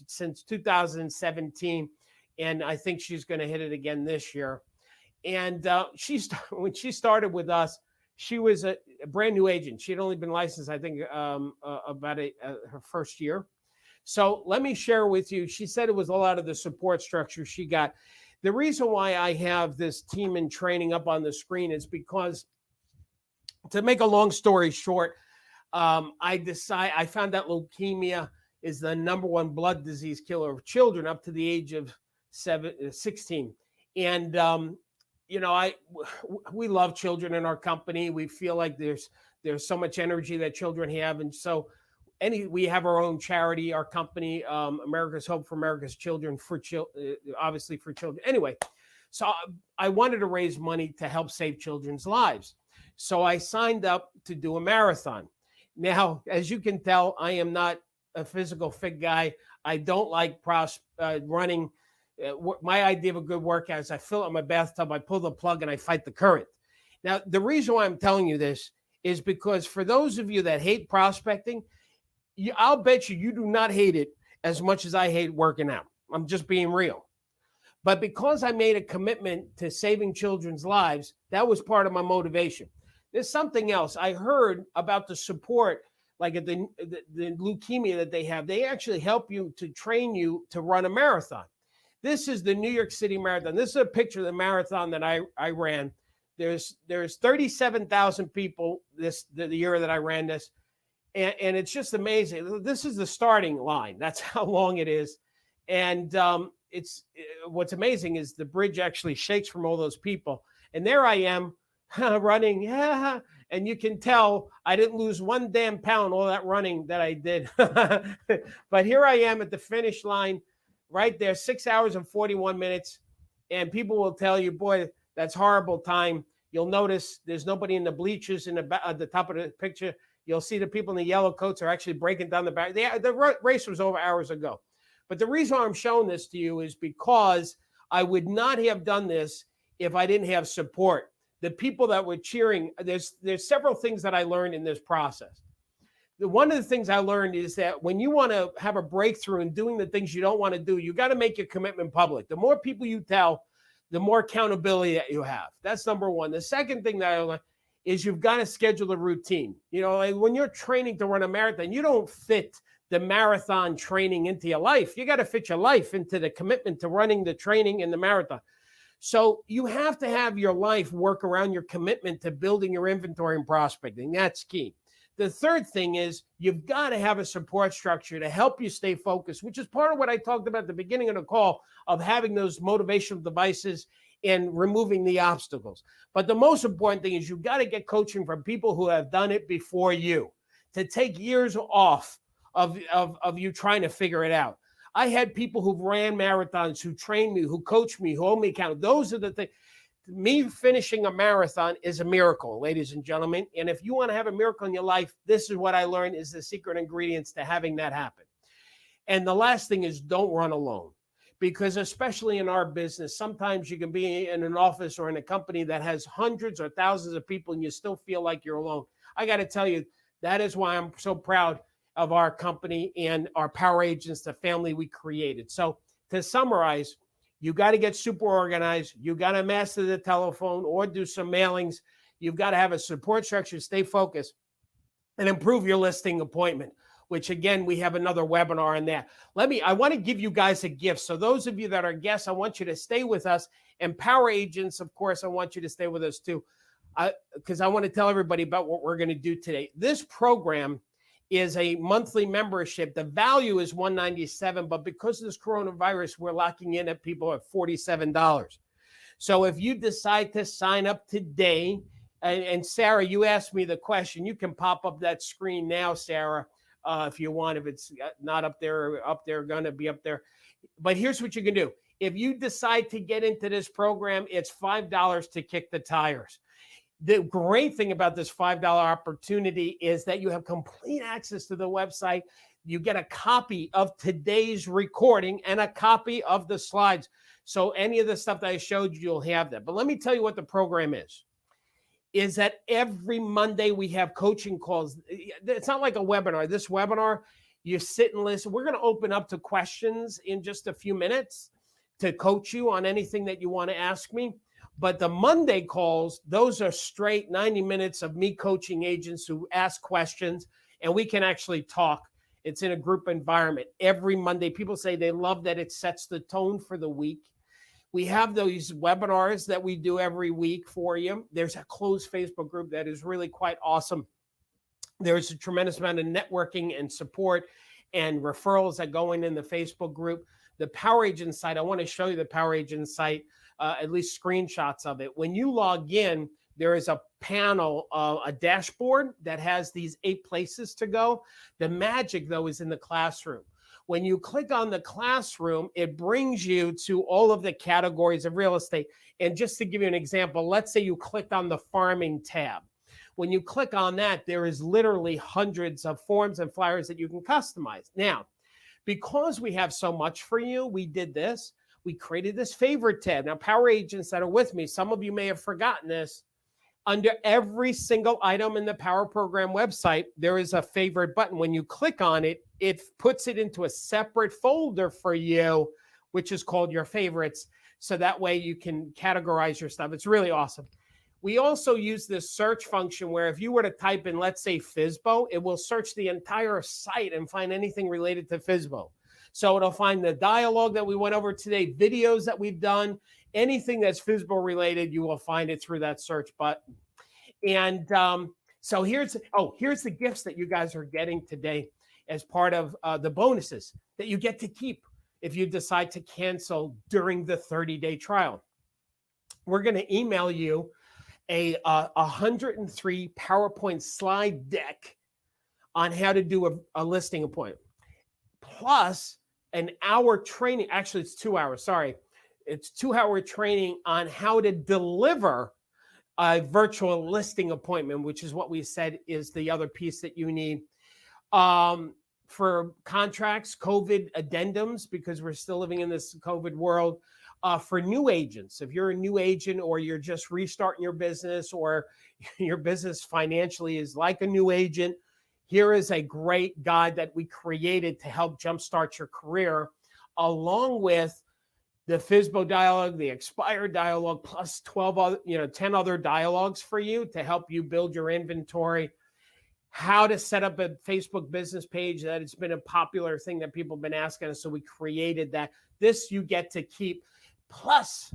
since 2017. And I think she's going to hit it again this year. And when she started with us, she was a brand new agent. She had only been licensed, I think, about her first year. So let me share with you. She said it was a lot of the support structure she got. The reason why I have this team in training up on the screen is because, to make a long story short, I found out leukemia is the #1 blood disease killer of children up to the age of 16. And we love children in our company. We feel like there's so much energy that children have, and so we have our own charity, our company, America's Hope for America's Children, obviously for children. Anyway, so I wanted to raise money to help save children's lives. So I signed up to do a marathon. Now, as you can tell, I am not a physical fit guy. I don't like running. My idea of a good workout is I fill up my bathtub, I pull the plug, and I fight the current. Now, the reason why I'm telling you this is because for those of you that hate prospecting, I'll bet you do not hate it as much as I hate working out. I'm just being real. But because I made a commitment to saving children's lives, that was part of my motivation. There's something else. I heard about the support, like at the leukemia that they have. They actually help you to train you to run a marathon. This is the New York City Marathon. This is a picture of the marathon that I ran. There's 37,000 people the year that I ran this. And it's just amazing. This is the starting line. That's how long it is. And what's amazing is the bridge actually shakes from all those people. And there I am running. And you can tell I didn't lose one damn pound, all that running that I did. But here I am at the finish line right there, 6 hours and 41 minutes. And people will tell you, boy, that's horrible time. You'll notice there's nobody in the bleachers at the top of the picture. You'll see the people in the yellow coats are actually breaking down the back. The race was over hours ago. But the reason I'm showing this to you is because I would not have done this if I didn't have support. The people that were cheering, there's several things that I learned in this process. One of the things I learned is that when you want to have a breakthrough in doing the things you don't want to do, you got to make your commitment public. The more people you tell, the more accountability that you have. That's number one. The second thing that I learned is you've got to schedule a routine. Like when you're training to run a marathon, you don't fit the marathon training into your life. You got to fit your life into the commitment to running the training and the marathon. So you have to have your life work around your commitment to building your inventory and prospecting. That's key. The third thing is you've got to have a support structure to help you stay focused, which is part of what I talked about at the beginning of the call of having those motivational devices and removing the obstacles. But the most important thing is you've got to get coaching from people who have done it before you, to take years off of you trying to figure it out. I had people who've ran marathons, who trained me, who coached me, who hold me accountable. Those are the things. Me finishing a marathon is a miracle, ladies and gentlemen. And if you want to have a miracle in your life, this is what I learned is the secret ingredients to having that happen. And the last thing is don't run alone. Because especially in our business, sometimes you can be in an office or in a company that has hundreds or thousands of people and you still feel like you're alone. I got to tell you, that is why I'm so proud of our company and our power agents, the family we created. So to summarize, you got to get super organized. You got to master the telephone or do some mailings. You've got to have a support structure, stay focused, and improve your listing appointment, which again, we have another webinar on that. I want to give you guys a gift. So those of you that are guests, I want you to stay with us. And power agents, of course, I want you to stay with us too. because I want to tell everybody about what we're going to do today. This program is a monthly membership. The value is $197, but because of this coronavirus, we're locking in at people at $47. So if you decide to sign up today, and Sarah, you asked me the question, you can pop up that screen now, Sarah, if you want. If it's not up there, going to be up there. But here's what you can do. If you decide to get into this program, it's $5 to kick the tires. The great thing about this $5 opportunity is that you have complete access to the website. You get a copy of today's recording and a copy of the slides. So any of the stuff that I showed you, you'll have that. But let me tell you what the program is that every Monday we have coaching calls. It's not like a webinar. This webinar, you sit and listen. We're going to open up to questions in just a few minutes to coach you on anything that you want to ask me. But the Monday calls, those are straight 90 minutes of me coaching agents who ask questions, and we can actually talk. It's in a group environment every Monday. People say they love that it sets the tone for the week. We have those webinars that we do every week for you. There's a closed Facebook group that is really quite awesome. There's a tremendous amount of networking and support and referrals that go in the Facebook group. The Power Agent site, I want to show you the Power Agent site. At least screenshots of it. When you log in, there is a panel, a dashboard that has these 8 places to go. The magic, though, is in the classroom. When you click on the classroom, it brings you to all of the categories of real estate. And just to give you an example, let's say you clicked on the farming tab. When you click on that, there is literally hundreds of forms and flyers that you can customize. Now, because we have so much for you, we did this. We created this favorite tab. Now, Power Agents that are with me, some of you may have forgotten this. Under every single item in the Power Program website, there is a favorite button. When you click on it, it puts it into a separate folder for you, which is called your favorites. So that way you can categorize your stuff. It's really awesome. We also use this search function where if you were to type in, let's say, FSBO, it will search the entire site and find anything related to FSBO. So it'll find the dialogue that we went over today, videos that we've done, anything that's FSBO related, you will find it through that search button. And so here's the gifts that you guys are getting today as part of the bonuses that you get to keep if you decide to cancel during the 30-day trial. We're going to email you a 103 PowerPoint slide deck on how to do a listing appointment, plus an hour training. Actually, it's 2 hours. Sorry. It's 2-hour training on how to deliver a virtual listing appointment, which is what we said is the other piece that you need. For contracts, COVID addendums, because we're still living in this COVID world. For new agents, if you're a new agent or you're just restarting your business or your business financially is like a new agent, here is a great guide that we created to help jumpstart your career, along with the FSBO dialogue, the expired dialogue, plus 10 other dialogues for you to help you build your inventory, how to set up a Facebook business page. That it's been a popular thing that people have been asking us. So we created that. This you get to keep, plus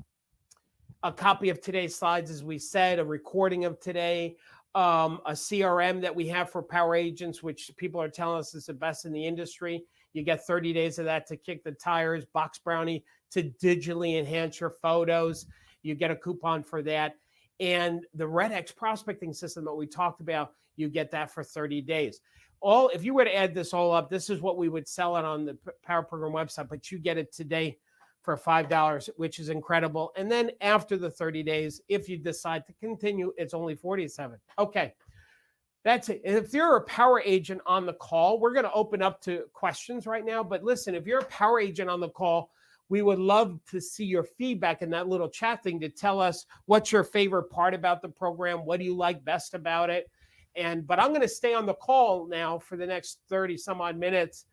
a copy of today's slides, as we said, a recording of today, a CRM that we have for Power Agents, which people are telling us is the best in the industry. You get 30 days of that to kick the tires, Box Brownie to digitally enhance your photos. You get a coupon for that. And the Red X prospecting system that we talked about, you get that for 30 days. If you were to add this all up, this is what we would sell it on the Power Program website, but you get it today for $5, which is incredible. And then after the 30 days, if you decide to continue, it's only $47. Okay, that's it. If you're a Power Agent on the call, we're going to open up to questions right now. But listen, if you're a Power Agent on the call, we would love to see your feedback in that little chat thing to tell us what's your favorite part about the program. What do you like best about it? But I'm going to stay on the call now for the next 30 some odd minutes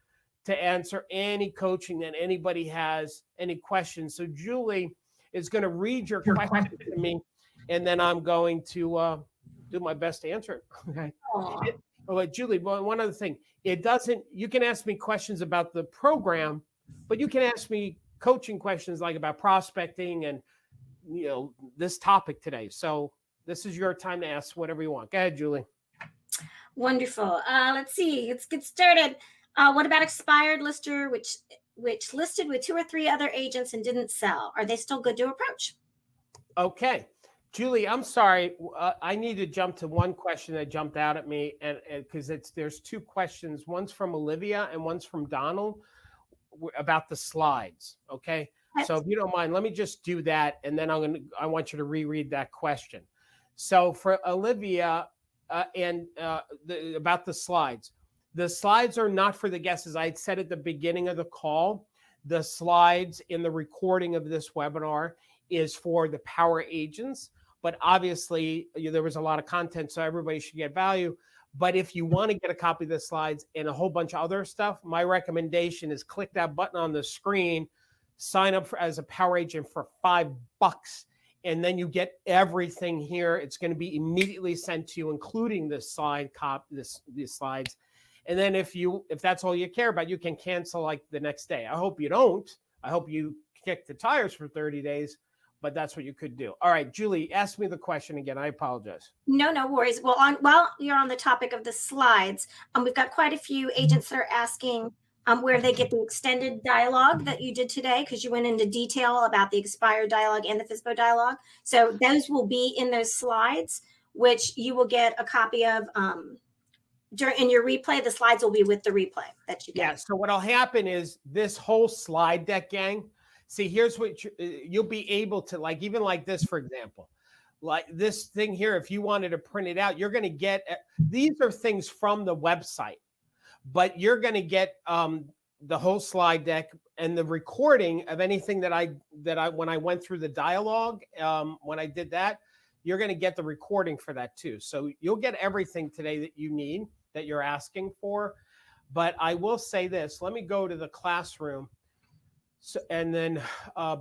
to answer any coaching that anybody has, any questions. So Julie is going to read your question to me, and then I'm going to do my best to answer it. Okay. But Julie, one other thing, you can ask me questions about the program, but you can ask me coaching questions like about prospecting and this topic today. So This is your time to ask whatever you want. Go ahead, Julie. Wonderful. Let's see. Let's get started. What about expired lister, which listed with 2 or 3 other agents and didn't sell? Are they still good to approach? Okay. Julie, I'm sorry. I need to jump to one question that jumped out at me, and because there's 2 questions. One's from Olivia and one's from Donald about the slides. Okay. So if you don't mind, let me just do that, and then I want you to reread that question. So for Olivia about the slides are not for the guesses. I had said at the beginning of the call, the slides in the recording of this webinar is for the power agents, but obviously there was a lot of content, so everybody should get value. But if you want to get a copy of the slides and a whole bunch of other stuff, my recommendation is click that button on the screen, sign up as a power agent for $5, and then you get everything here. It's going to be immediately sent to you, including the slide these slides. And then if that's all you care about, you can cancel like the next day. I hope you don't. I hope you kick the tires for 30 days, but that's what you could do. All right, Julie, ask me the question again. I apologize. No worries. Well, while you're on the topic of the slides, we've got quite a few agents that are asking where they get the extended dialogue that you did today, because you went into detail about the expired dialogue and the FSBO dialogue. So those will be in those slides, which you will get a copy of in your replay. The slides will be with the replay that you get. Yeah, so what'll happen is this whole slide deck, gang, see, here's what you'll be able to, like, even like this, for example, like this thing here, if you wanted to print it out, you're going to get, these are things from the website. But you're going to get the whole slide deck and the recording of anything that I when I went through the dialogue, when I did that, you're going to get the recording for that too. So you'll get everything today that you need, that you're asking for. But I will say this, let me go to the classroom. So, and then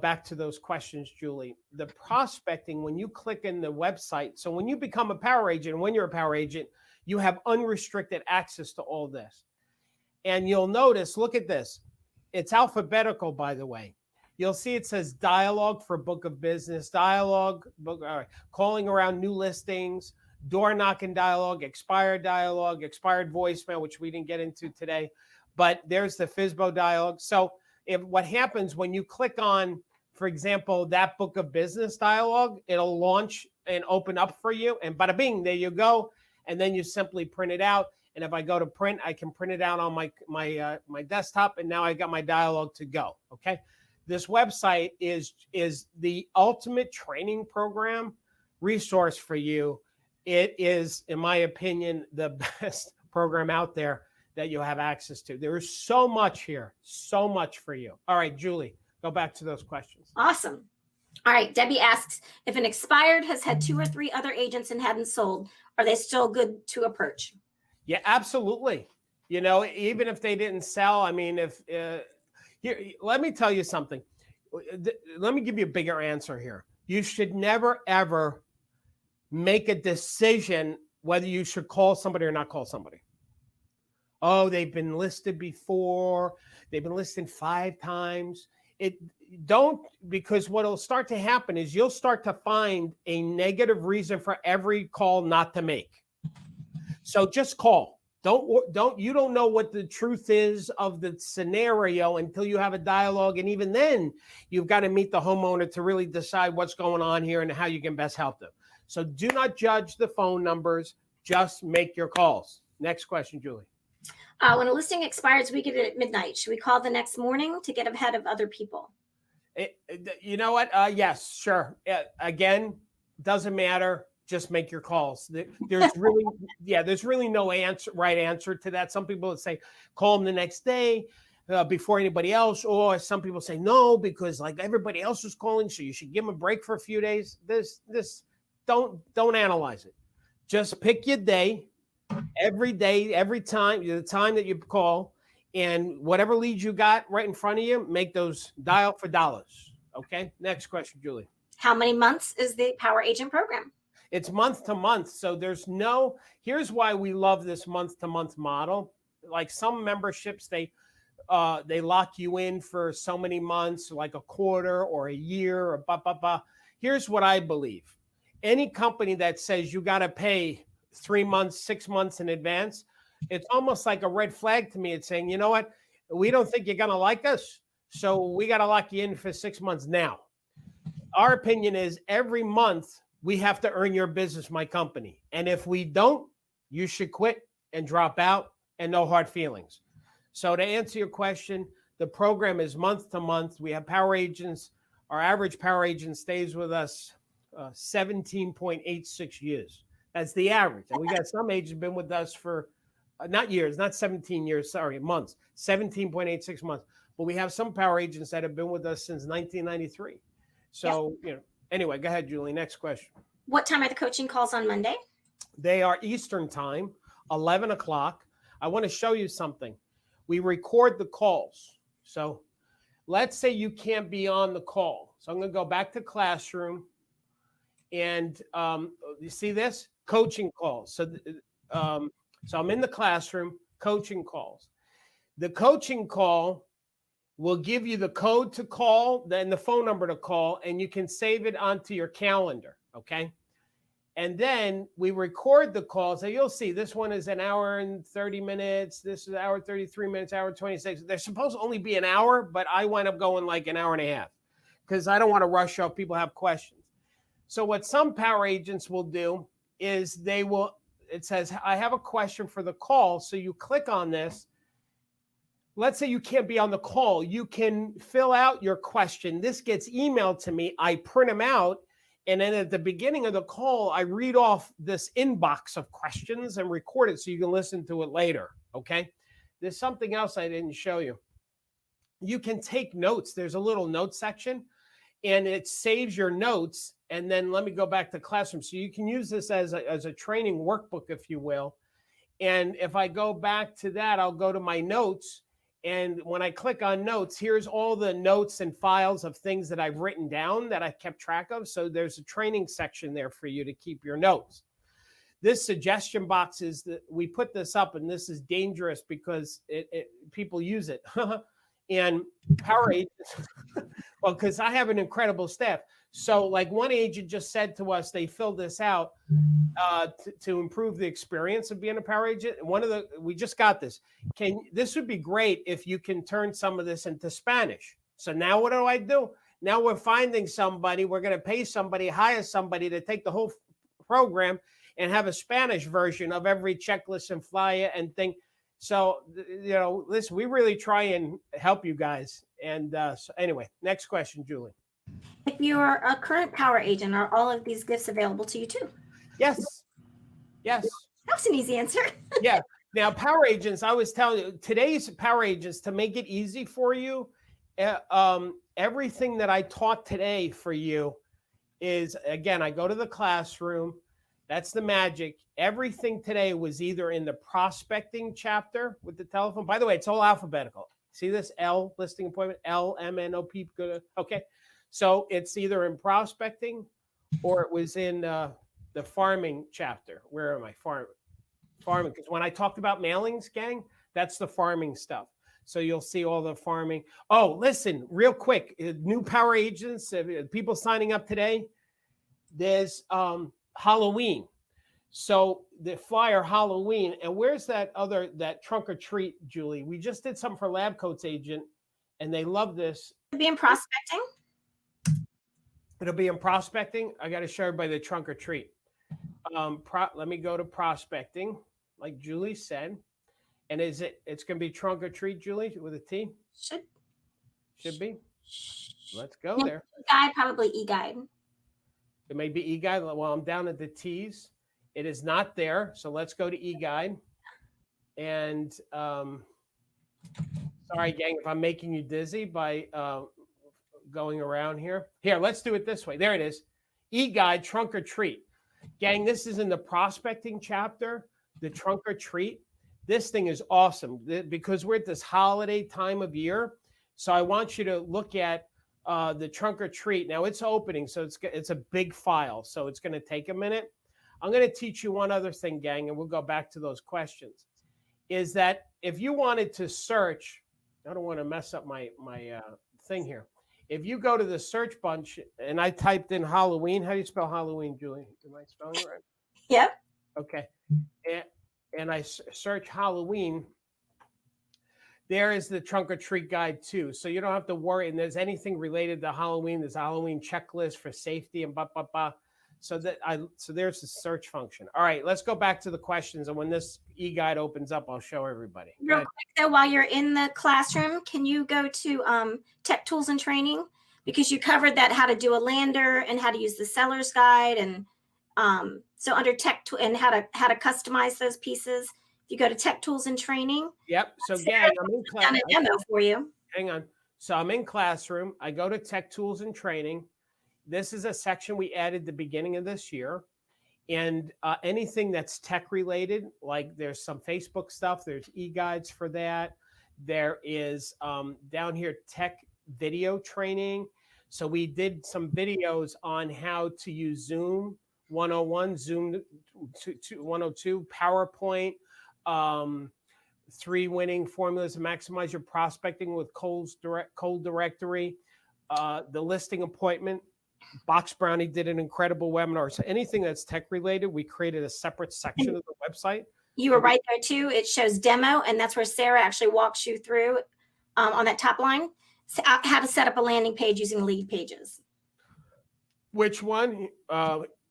back to those questions, Julie. The prospecting, when you click in the website, so when you become a power agent, when you're a power agent, you have unrestricted access to all this. And you'll notice, look at this. It's alphabetical, by the way. You'll see it says dialogue for book of business, dialogue, calling around new listings, door knocking dialogue, expired voicemail, which we didn't get into today. But there's the FSBO dialogue. So what happens when you click on, for example, that book of business dialogue, it'll launch and open up for you. And bada bing, there you go. And then you simply print it out. And if I go to print, I can print it out on my desktop, and now I got my dialogue to go. Okay, this website is the ultimate training program resource for you. It is, in my opinion, the best program out there that you have access to. There is so much here, so much for you. All right, Julie, go back to those questions. Awesome. All right, Debbie asks, if an expired has had 2 or 3 other agents and hadn't sold, are they still good to approach? Yeah, absolutely. You know, even if they didn't sell, I mean, here, let me tell you something. Let me give you a bigger answer here. You should never, ever make a decision whether you should call somebody or not call somebody. Oh, they've been listed before. They've been listed 5 times. Because what'll start to happen is you'll start to find a negative reason for every call not to make. So just call. You don't know what the truth is of the scenario until you have a dialogue. And even then, you've got to meet the homeowner to really decide what's going on here and how you can best help them. So do not judge the phone numbers. Just make your calls. Next question, Julie. When a listing expires, we get it at midnight. Should we call the next morning to get ahead of other people? You know what? Yes, sure. Again, doesn't matter. Just make your calls. There's really no right answer to that. Some people would say, call them the next day before anybody else. Or some people say, no, because like everybody else is calling, so you should give them a break for a few days. Don't analyze it. Just pick your day, every day, every time, the time that you call, and whatever leads you got right in front of you, make those dial for dollars. Okay. Next question, Julie. How many months is the Power Agent program? It's month to month. So here's why we love this month to month model. Like some memberships, they lock you in for so many months, like a quarter or a year or blah, blah, blah. Here's what I believe. any company that says you got to pay 3 months, 6 months in advance, it's almost like a red flag to me. It's saying, you know what? We don't think you're going to like us. So we got to lock you in for 6 months now. Our opinion is every month we have to earn your business, my company. And if we don't, you should quit and drop out, and no hard feelings. So to answer your question, the program is month to month. We have power agents. Our average power agent stays with us 17.86 years. That's the average. And we got some agents been with us for not years, not 17 years, sorry, months, 17.86 months. But we have some power agents that have been with us since 1993. So, anyway, go ahead, Julie. Next question. What time are the coaching calls on Monday? They are Eastern time, 11 o'clock. I want to show you something. We record the calls. So let's say you can't be on the call. So I'm going to go back to classroom. And you see this? Coaching calls. So I'm in the classroom, coaching calls. The coaching call will give you the code to call, then the phone number to call, and you can save it onto your calendar, okay? And then we record the call. So you'll see this one is an hour and 30 minutes. This is an hour, 33 minutes, hour 26. They're supposed to only be an hour, but I wind up going like an hour and a half because I don't want to rush off. People have questions. So what some power agents will do is it says, I have a question for the call. So you click on this. Let's say you can't be on the call. You can fill out your question. This gets emailed to me. I print them out. And then at the beginning of the call, I read off this inbox of questions and record it so you can listen to it later, okay? There's something else I didn't show you. You can take notes. There's a little note section, and it saves your notes. And then let me go back to classroom. So you can use this as a training workbook, if you will. And if I go back to that, I'll go to my notes. And when I click on notes, here's all the notes and files of things that I've written down that I kept track of. So there's a training section there for you to keep your notes. This suggestion box is that we put this up, and this is dangerous because people use it. And power agents, well, because I have an incredible staff. So like one agent just said to us, they filled this out to improve the experience of being a power agent. We just got this. This would be great if you can turn some of this into Spanish. So now what do? Now we're finding somebody, we're going to pay somebody, hire somebody to take the whole program and have a Spanish version of every checklist and flyer and thing. So, listen, we really try and help you guys. And so anyway, next question, Julie. If you're a current power agent, are all of these gifts available to you too? Yes. That's an easy answer. Yeah. Now, power agents, I was telling you, today's power agents, to make it easy for you, everything that I taught today for you is, again, I go to the classroom. That's the magic. Everything today was either in the prospecting chapter with the telephone. By the way, it's all alphabetical. See this L, listing appointment, L, M, N, O, P. Okay. So it's either in prospecting or it was in the farming chapter. Where am I? Farming. Because when I talked about mailings, gang, that's the farming stuff. So you'll see all the farming. Oh, listen, real quick. New power agents, people signing up today. There's Halloween. So the flyer Halloween. And where's that trunk or treat, Julie? We just did something for Lab Coats agent, and they love this. It'll be in prospecting. It'll be in prospecting. I got to show everybody the trunk or treat. Let me go to prospecting, like Julie said. And it's going to be trunk or treat, Julie, with a T? Should be. Let's go there. E-guide, probably e-guide. It may be e-guide. Well, I'm down at the T's. It is not there. So let's go to e-guide. And sorry, gang, if I'm making you dizzy by going around here. Here, let's do it this way. There it is. E-guide, trunk or treat. Gang, this is in the prospecting chapter, the trunk or treat. This thing is awesome because we're at this holiday time of year. So I want you to look at the trunk or treat. Now it's opening, so it's a big file. So it's going to take a minute. I'm going to teach you one other thing, gang, and we'll go back to those questions. Is that if you wanted to search, I don't want to mess up my thing here. If you go to the search bunch and I typed in Halloween, how do you spell Halloween, Julie? Am I spelling it right? Yep. Okay. And I search Halloween, there is the trunk or treat guide too. So you don't have to worry. And there's anything related to Halloween. There's a Halloween checklist for safety and blah, blah, blah. So there's the search function. All right, let's go back to the questions. And when this e-guide opens up, I'll show everybody. Real quick though, while you're in the classroom, can you go to Tech Tools and Training? Because you covered that, how to do a lander and how to use the seller's guide. And so under Tech Tool and how to customize those pieces. If you go to Tech Tools and Training. Yep. So gang, I'm in class. Done a demo for you. Hang on. So I'm in classroom. I go to Tech Tools and Training. This is a section we added the beginning of this year. And anything that's tech related, like there's some Facebook stuff, there's e-guides for that. There is down here tech video training. So we did some videos on how to use Zoom 101, Zoom 102, PowerPoint, 3 winning formulas to maximize your prospecting with cold directory, the listing appointment. Box Brownie did an incredible webinar. So anything that's tech related, we created a separate section of the website. You were right there too. It shows demo, and that's where Sarah actually walks you through on that top line how to set up a landing page using lead pages. Which one?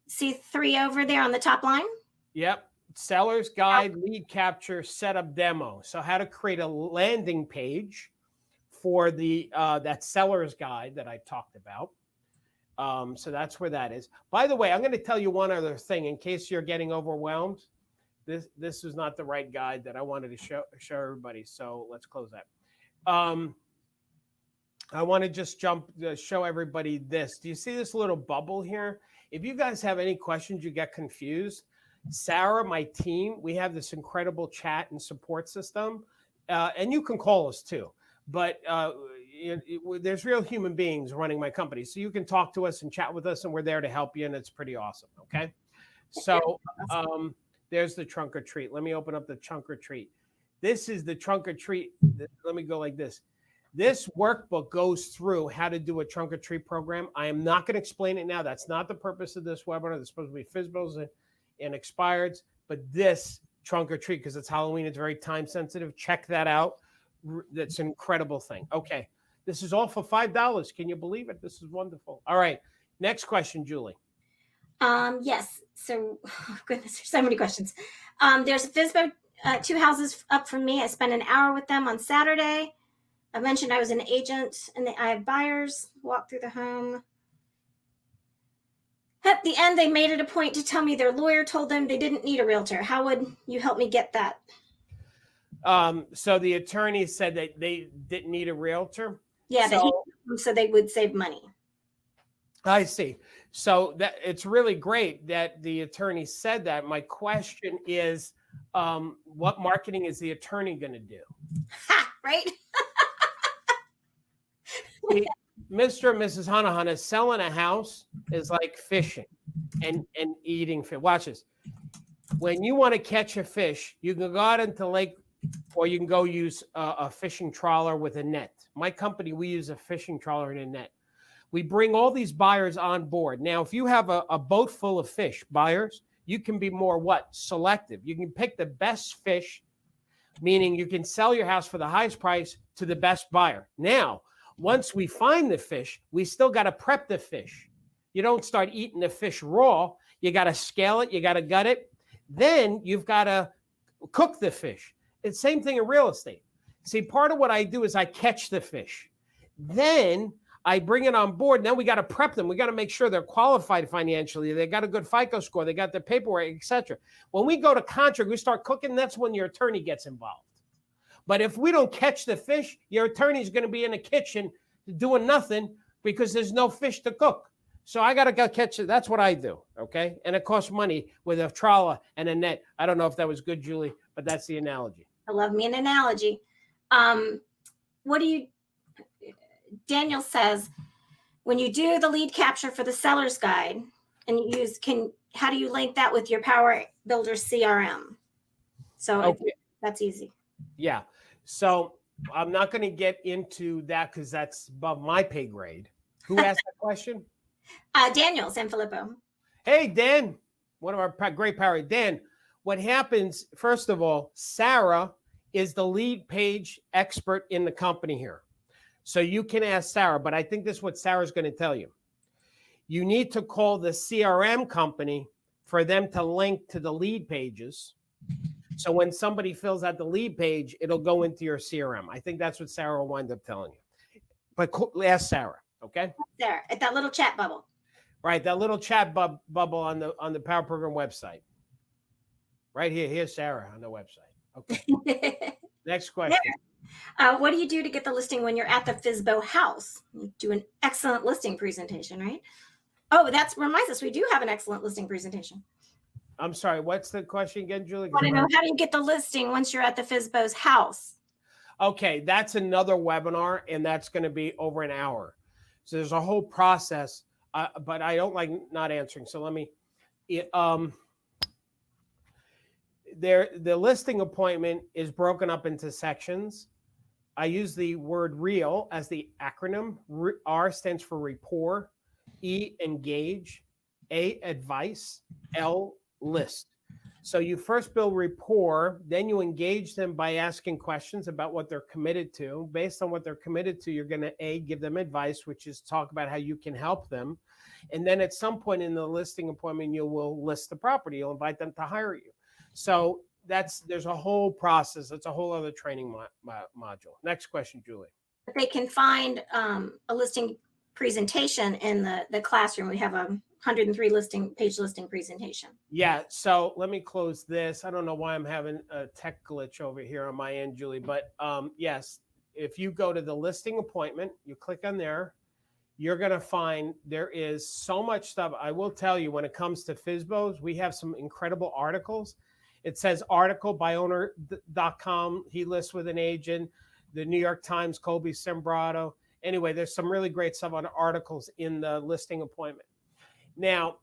See 3 over there on the top line? Yep. Seller's guide, lead capture, setup demo. So how to create a landing page for the that seller's guide that I talked about. So that's where that is. By the way, I'm going to tell you one other thing in case you're getting overwhelmed. This is not the right guide that I wanted to show everybody. So let's close that. I want to just show everybody this. Do you see this little bubble here? If you guys have any questions, you get confused, Sarah, my team, we have this incredible chat and support system. And you can call us too. But there's real human beings running my company. So you can talk to us and chat with us, and we're there to help you. And it's pretty awesome. Okay. So there's the trunk or treat. Let me open up the trunk or treat. This is the trunk or treat. Let me go like this. This workbook goes through how to do a trunk or treat program. I am not going to explain it now. That's not the purpose of this webinar. There's supposed to be FSBOs and expireds. But this trunk or treat, because it's Halloween, it's very time sensitive. Check that out. That's an incredible thing. Okay. This is all for $5. Can you believe it? This is wonderful. All right. Next question, Julie. Yes. So, oh goodness, there's so many questions. There's a FSBO, 2 houses up from me. I spent an hour with them on Saturday. I mentioned I was an agent and I have buyers walk through the home. At the end, they made it a point to tell me their lawyer told them they didn't need a realtor. How would you help me get that? So the attorney said that they didn't need a realtor. Yeah, so they would save money. I see. So that it's really great that the attorney said that. My question is, what marketing is the attorney going to do? Ha, right? See, Mr. and Mrs. Hanahana, selling a house is like fishing and eating fish. Watch this. When you want to catch a fish, you can go out into the lake, or you can go use a fishing trawler with a net. My company, we use a fishing trawler and a net. We bring all these buyers on board. Now, if you have a boat full of fish, buyers, you can be more selective. You can pick the best fish, meaning you can sell your house for the highest price to the best buyer. Now, once we find the fish, we still got to prep the fish. You don't start eating the fish raw. You got to scale it. You got to gut it. Then you've got to cook the fish. It's the same thing in real estate. See, part of what I do is I catch the fish. Then I bring it on board. Now we got to prep them. We got to make sure they're qualified financially. They got a good FICO score. They got the paperwork, etc. When we go to contract, we start cooking. That's when your attorney gets involved. But if we don't catch the fish, your attorney's going to be in the kitchen doing nothing because there's no fish to cook. So I got to go catch it. That's what I do. Okay. And it costs money with a trawler and a net. I don't know if that was good, Julie, but that's the analogy. I love me an analogy. Daniel says, when you do the lead capture for the seller's guide and you how do you link that with your Power Builder CRM? So okay. That's easy. Yeah. So I'm not going to get into that because that's above my pay grade. Who asked that question? Daniel Sanfilippo. Hey, Dan, one of our great power. Dan, what happens, first of all, Sarah is the lead page expert in the company here. So you can ask Sarah, but I think this is what Sarah's going to tell you. You need to call the CRM company for them to link to the lead pages. So when somebody fills out the lead page, it'll go into your CRM. I think that's what Sarah will wind up telling you. But ask Sarah, okay? There, at that little chat bubble. Right, that little chat bubble on the Power Program website. Right here, here's Sarah on the website. Okay. Next question. What do you do to get the listing when you're at the FSBO house? You do an excellent listing presentation, right? Oh, that reminds us, we do have an excellent listing presentation. I'm sorry, what's the question again, Julie? I want to know, how do you get the listing once you're at the FSBO's house? Okay, that's another webinar, and that's going to be over an hour. So there's a whole process, but I don't like not answering. So let me, the listing appointment is broken up into sections. I use the word REAL as the acronym. R stands for rapport, E, engage, A, advice, L, list. So you first build rapport, then you engage them by asking questions about what they're committed to. Based on what they're committed to, you're going to A, give them advice, which is talk about how you can help them. And then at some point in the listing appointment, you will list the property. You'll invite them to hire you. So there's a whole process. It's a whole other training module. Next question, Julie. They can find a listing presentation in the classroom. We have a 103 page listing presentation. Yeah, so let me close this. I don't know why I'm having a tech glitch over here on my end, Julie, but yes, if you go to the listing appointment, you click on there, you're going to find there is so much stuff. I will tell you, when it comes to FSBOs, we have some incredible articles. It says article by owner.com. He lists with an agent. The New York Times, Colby Sembrato. Anyway, there's some really great stuff on articles in the listing appointment. Now,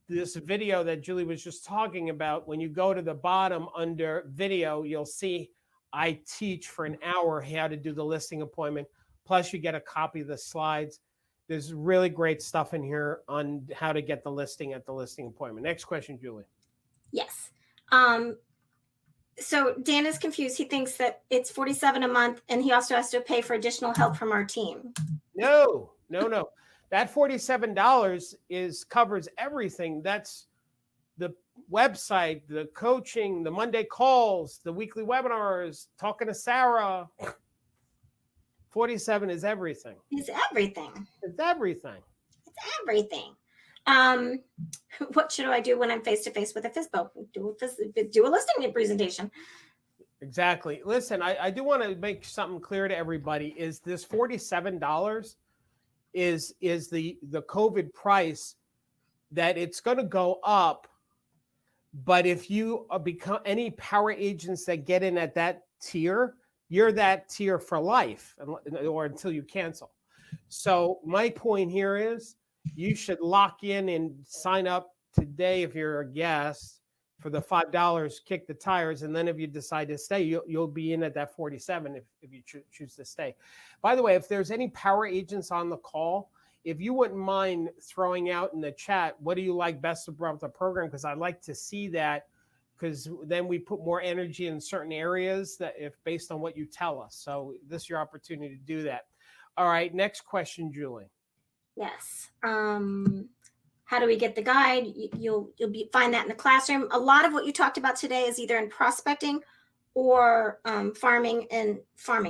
this video that Julie was just talking about, when you go to the bottom under video, you'll see I teach for an hour how to do the listing appointment. Plus, you get a copy of the slides. There's really great stuff in here on how to get the listing at the listing appointment. Next question, Julie. Yes. So Dan is confused. He thinks that it's $47 a month, and he also has to pay for additional help from our team. No. That $47 covers everything. That's the website, the coaching, the Monday calls, the weekly webinars, talking to Sarah. 47 is everything. It's everything. It's everything. It's everything. What should I do when I'm face to face with a FSBO? Do a listing presentation. Exactly. Listen, I do want to make something clear to everybody. Is this $47 is the COVID price, that it's going to go up. But if you become any power agents that get in at that tier, you're that tier for life, or until you cancel. So my point here is, you should lock in and sign up today if you're a guest for the $5, kick the tires, and then if you decide to stay, you'll be in at that 47 if you choose to stay. By the way, if there's any power agents on the call, if you wouldn't mind throwing out in the chat, what do you like best about the program? Because I'd like to see that, because then we put more energy in certain areas that if based on what you tell us. So this is your opportunity to do that. All right, next question, Julie. Yes. How do we get the guide? You'll find that in the classroom. A lot of what you talked about today is either in prospecting or farming,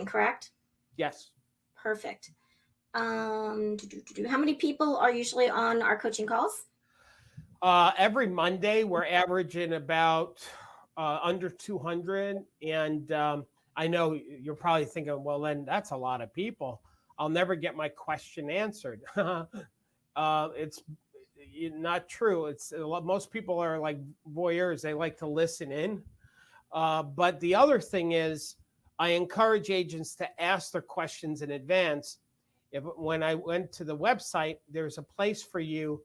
correct? Yes. Perfect. How many people are usually on our coaching calls? Every Monday, we're averaging about under 200. And I know you're probably thinking, well, then that's a lot of people. I'll never get my question answered. It's not true. It's most people are like voyeurs. They like to listen in. But the other thing is, I encourage agents to ask their questions in advance. When I went to the website, there's a place for you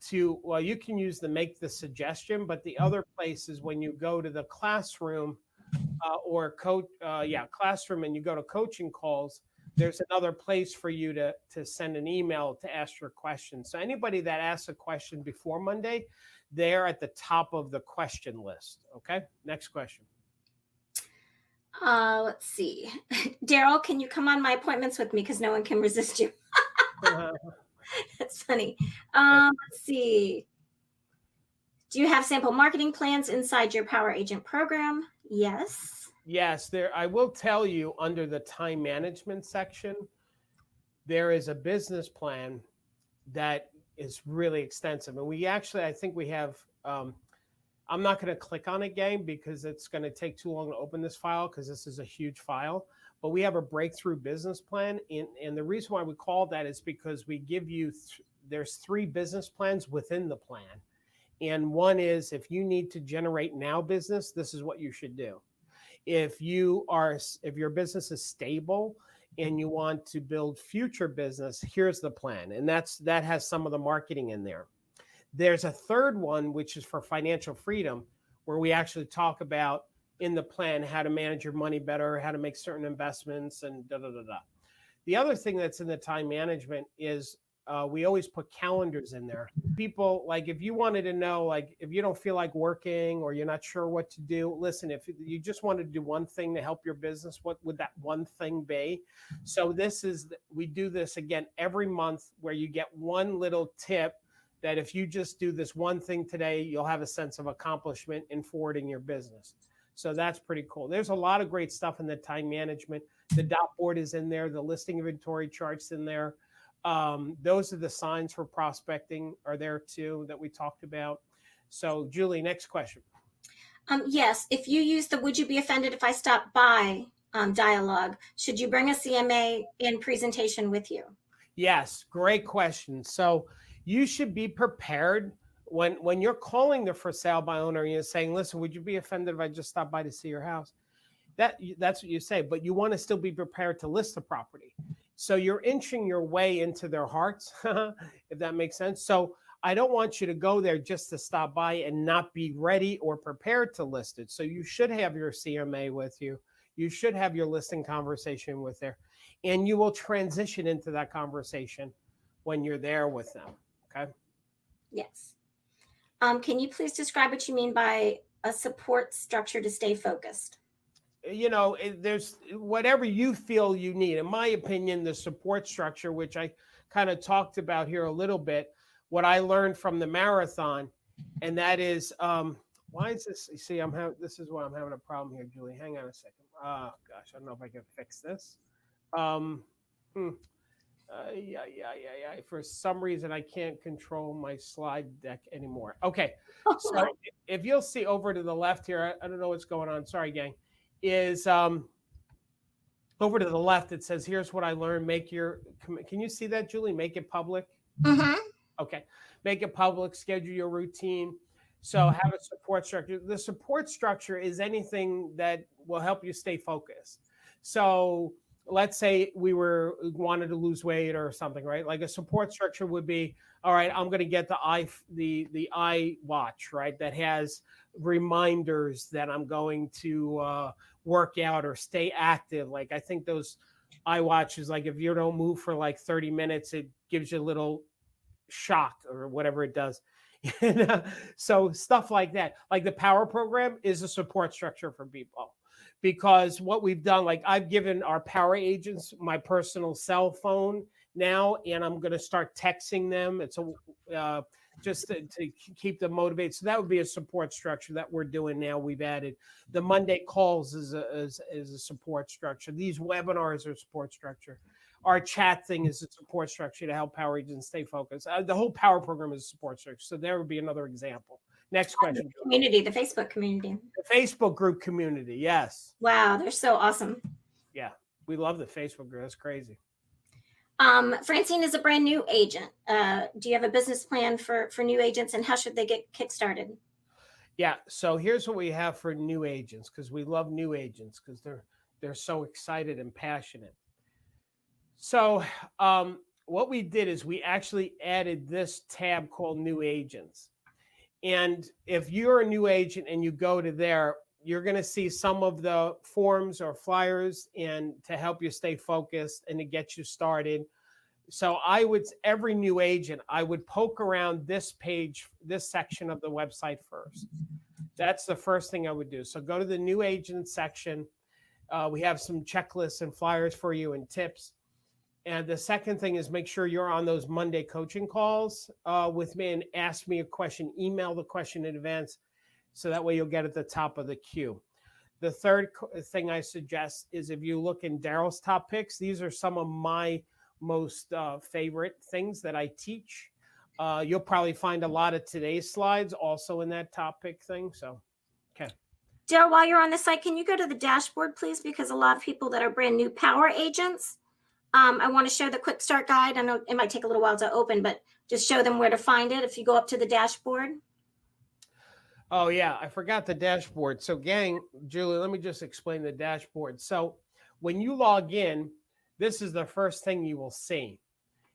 to, well, you can use the make the suggestion, but the other place is when you go to the classroom, or coach, classroom, and you go to coaching calls, there's another place for you to send an email to ask your question. So anybody that asks a question before Monday, they're at the top of the question list. Okay, next question. Let's see. Darryl, can you come on my appointments with me because no one can resist you? That's funny. Let's see. Do you have sample marketing plans inside your Power Agent program? Yes. Yes, there. I will tell you, under the time management section, there is a business plan that is really extensive, and we actually, I think we have. I'm not going to click on it, gang, because it's going to take too long to open this file because this is a huge file. But we have a breakthrough business plan, and the reason why we call that is because we give you there's 3 business plans within the plan, and one is if you need to generate now business, this is what you should do. If your business is stable and you want to build future business, here's the plan, and that has some of the marketing in there. There's a third one, which is for financial freedom, where we actually talk about in the plan how to manage your money better, how to make certain investments, and da da da da. The other thing that's in the time management is we always put calendars in there. People, like, if you wanted to know, like, if you don't feel like working or you're not sure what to do, listen, if you just wanted to do one thing to help your business, what would that one thing be? So we do this again every month, where you get one little tip that if you just do this one thing today, you'll have a sense of accomplishment in forwarding your business. So that's pretty cool. There's a lot of great stuff in the time management. The dot board is in there. The listing inventory chart's in there. Those are the signs for prospecting are there too that we talked about. So Julie, next question. Yes, if you use the "would you be offended if I stopped by" dialogue, should you bring a CMA and presentation with you? Yes, great question. So you should be prepared when you're calling the for sale by owner and you're saying, listen, would you be offended if I just stopped by to see your house? That's what you say, but you want to still be prepared to list the property. So you're inching your way into their hearts, if that makes sense. So I don't want you to go there just to stop by and not be ready or prepared to list it. So you should have your CMA with you. You should have your listing conversation with there, and you will transition into that conversation when you're there with them. Okay. Yes. Can you please describe what you mean by a support structure to stay focused? There's whatever you feel you need. In my opinion, the support structure, which I kind of talked about here a little bit, what I learned from the marathon, and that is, why is this? You see, this is why I'm having a problem here, Julie. Hang on a second. Oh gosh, I don't know if I can fix this. For some reason, I can't control my slide deck anymore. Okay, so if you'll see over to the left here, I don't know what's going on. Sorry, gang. Is over to the left, it says, here's what I learned. Can you see that, Julie? Make it public. Mm-hmm. Okay. Make it public, schedule your routine. So have a support structure. The support structure is anything that will help you stay focused. So let's say we wanted to lose weight or something, right? Like a support structure would be, all right, I'm going to get the iWatch, right? That has reminders that I'm going to work out or stay active. Like I think those iWatches, like if you don't move for like 30 minutes, it gives you a little shock or whatever it does. So stuff like that, like the Power Program is a support structure for people, because what we've done, like I've given our Power agents my personal cell phone now, and I'm going to start texting them. It's just to keep them motivated. So that would be a support structure that we're doing now. We've added the Monday calls is a support structure. These webinars are a support structure. Our chat thing is a support structure to help Power agents stay focused. The whole Power Program is a support structure. So there would be another example. Next question. The Facebook community. The Facebook group community, yes. Wow, they're so awesome. Yeah, we love the Facebook group. That's crazy. Francine is a brand new agent. Do you have a business plan for new agents, and how should they get kickstarted? Yeah, so here's what we have for new agents, because we love new agents because they're so excited and passionate. So what we did is we actually added this tab called New Agents. And if you're a new agent and you go to there, you're going to see some of the forms or flyers and to help you stay focused and to get you started. So every new agent, I would poke around this page, this section of the website first. That's the first thing I would do. So go to the new agent section. We have some checklists and flyers for you and tips. And the second thing is make sure you're on those Monday coaching calls with me and ask me a question, email the question in advance. So that way you'll get at the top of the queue. The third thing I suggest is if you look in Darryl's top picks, these are some of my most favorite things that I teach. You'll probably find a lot of today's slides also in that top pick thing. So, okay. Darryl, while you're on the site, can you go to the dashboard, please? Because a lot of people that are brand new power agents, I want to show the quick start guide. I know it might take a little while to open, but just show them where to find it if you go up to the dashboard. Oh, yeah, I forgot the dashboard. So, gang, Julie, let me just explain the dashboard. So, when you log in, this is the first thing you will see.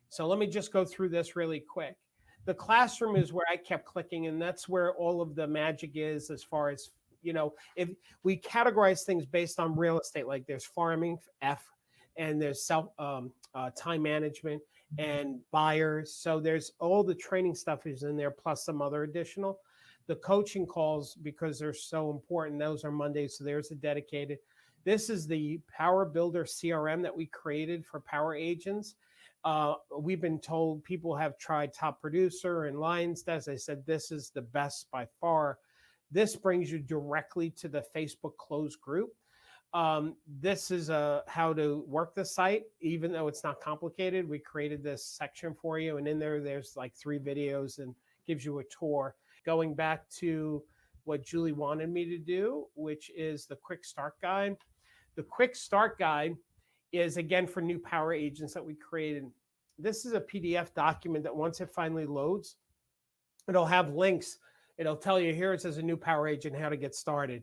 So, let me just go through this really quick. The classroom is where I kept clicking, and that's where all of the magic is as far as, if we categorize things based on real estate, like there's farming, F, and there's time management and buyers. So, there's all the training stuff is in there, plus some other additional. The coaching calls, because they're so important, those are Mondays. So there's a dedicated. This is the Power Builder CRM that we created for power agents. We've been told people have tried Top Producer and Lions. As I said, this is the best by far. This brings you directly to the Facebook closed group. This is how to work the site, even though it's not complicated. We created this section for you. And in there's like 3 videos and gives you a tour. Going back to what Julie wanted me to do, which is the quick start guide. The quick start guide is, again, for new power agents that we created. This is a PDF document that once it finally loads, it'll have links. It'll tell you here it says a new power agent, how to get started.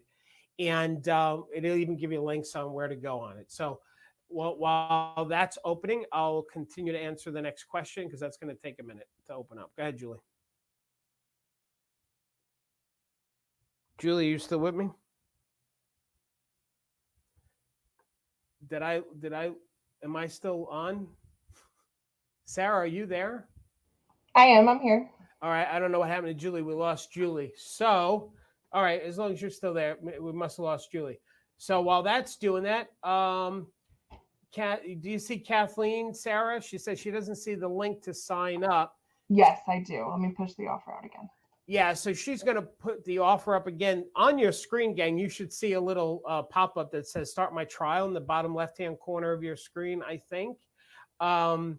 And it'll even give you links on where to go on it. So while that's opening, I'll continue to answer the next question because that's going to take a minute to open up. Go ahead, Julie. Julie, you still with me? Am I still on? Sarah, are you there? I am, I'm here. All right, I don't know what happened to Julie. We lost Julie. So, all right, as long as you're still there, we must have lost Julie. So while that's doing that, do you see Kathleen, Sarah? She says she doesn't see the link to sign up. Yes, I do. Let me push the offer out again. Yeah, so she's going to put the offer up again. On your screen, gang, you should see a little pop-up that says Start My Trial in the bottom left-hand corner of your screen, I think. But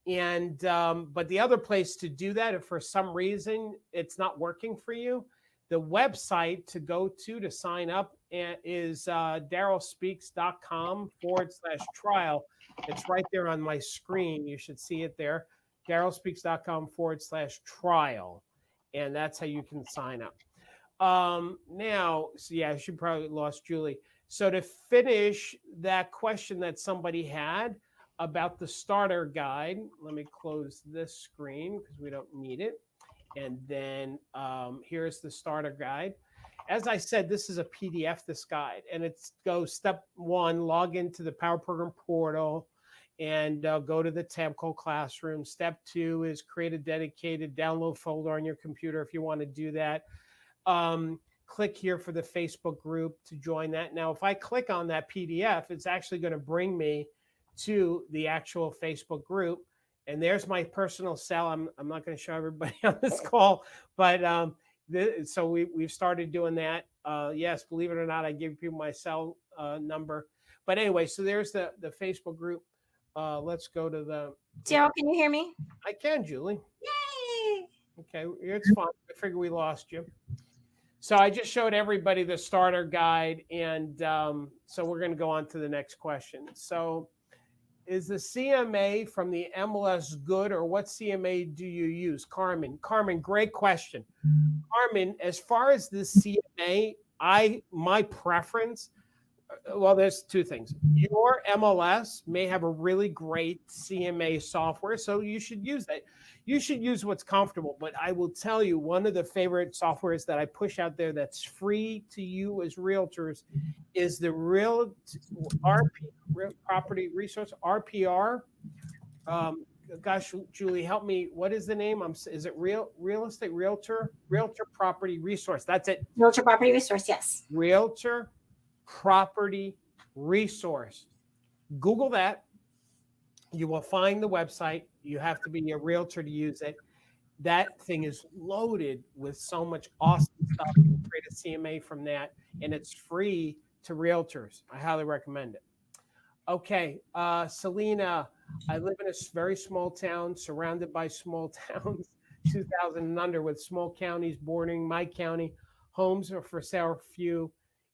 the other place to do that, if for some reason it's not working for you, the website to go to sign up is darrylspeaks.com/trial. It's right there on my screen. You should see it there, darrylspeaks.com/trial. And that's how you can sign up. Now, so yeah, I should probably lost Julie. So to finish that question that somebody had about the starter guide, let me close this screen because we don't need it. And then here's the starter guide. As I said, this is a PDF, this guide, and it goes step 1, log into the Power Program portal and go to the tab called Classroom. Step 2 is create a dedicated download folder on your computer if you want to do that. Click here for the Facebook group to join that. Now, if I click on that PDF, it's actually going to bring me to the actual Facebook group. And there's my personal cell. I'm not going to show everybody on this call, but so we've started doing that. Yes, believe it or not, I give people my cell number. But anyway, so there's the Facebook group. Let's go to the. Darryl, can you hear me? I can, Julie. Yay! Okay, it's fine. I figured we lost you. So I just showed everybody the starter guide, and so we're going to go on to the next question. So, is the CMA from the MLS good, or what CMA do you use? Carmen, great question. Carmen, as far as the CMA, my preference Well, there's two things. Your MLS may have a really great CMA software, so you should use that. You should use what's comfortable. But I will tell you, one of the favorite softwares that I push out there that's free to you as realtors is the Real Property Resource, RPR. Gosh, Julie, help me. What is the name? Is it Real Estate Realtor Property Resource? That's it. Realtor Property Resource, yes. Realtor Property Resource. Google that. You will find the website. You have to be a realtor to use it. That thing is loaded with so much awesome stuff. You can create a CMA from that, and it's free to realtors. I highly recommend it. Okay, Selena, I live in a very small town, surrounded by small towns, 2,000 and under, with small counties bordering my county. Homes are for sale few.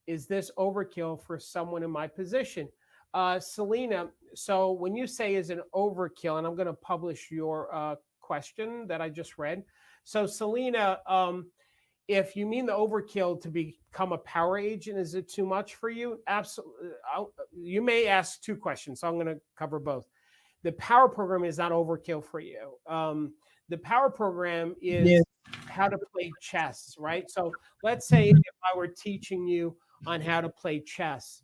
Is this overkill for someone in my position? Selena, so when you say is an overkill, and I'm going to publish your question that I just read. So Selena, if you mean the overkill to become a power agent, is it too much for you? Absolutely. You may ask two questions, so I'm going to cover both. The power program is not overkill for you. The power program is how to play chess, right? So let's say if I were teaching you on how to play chess,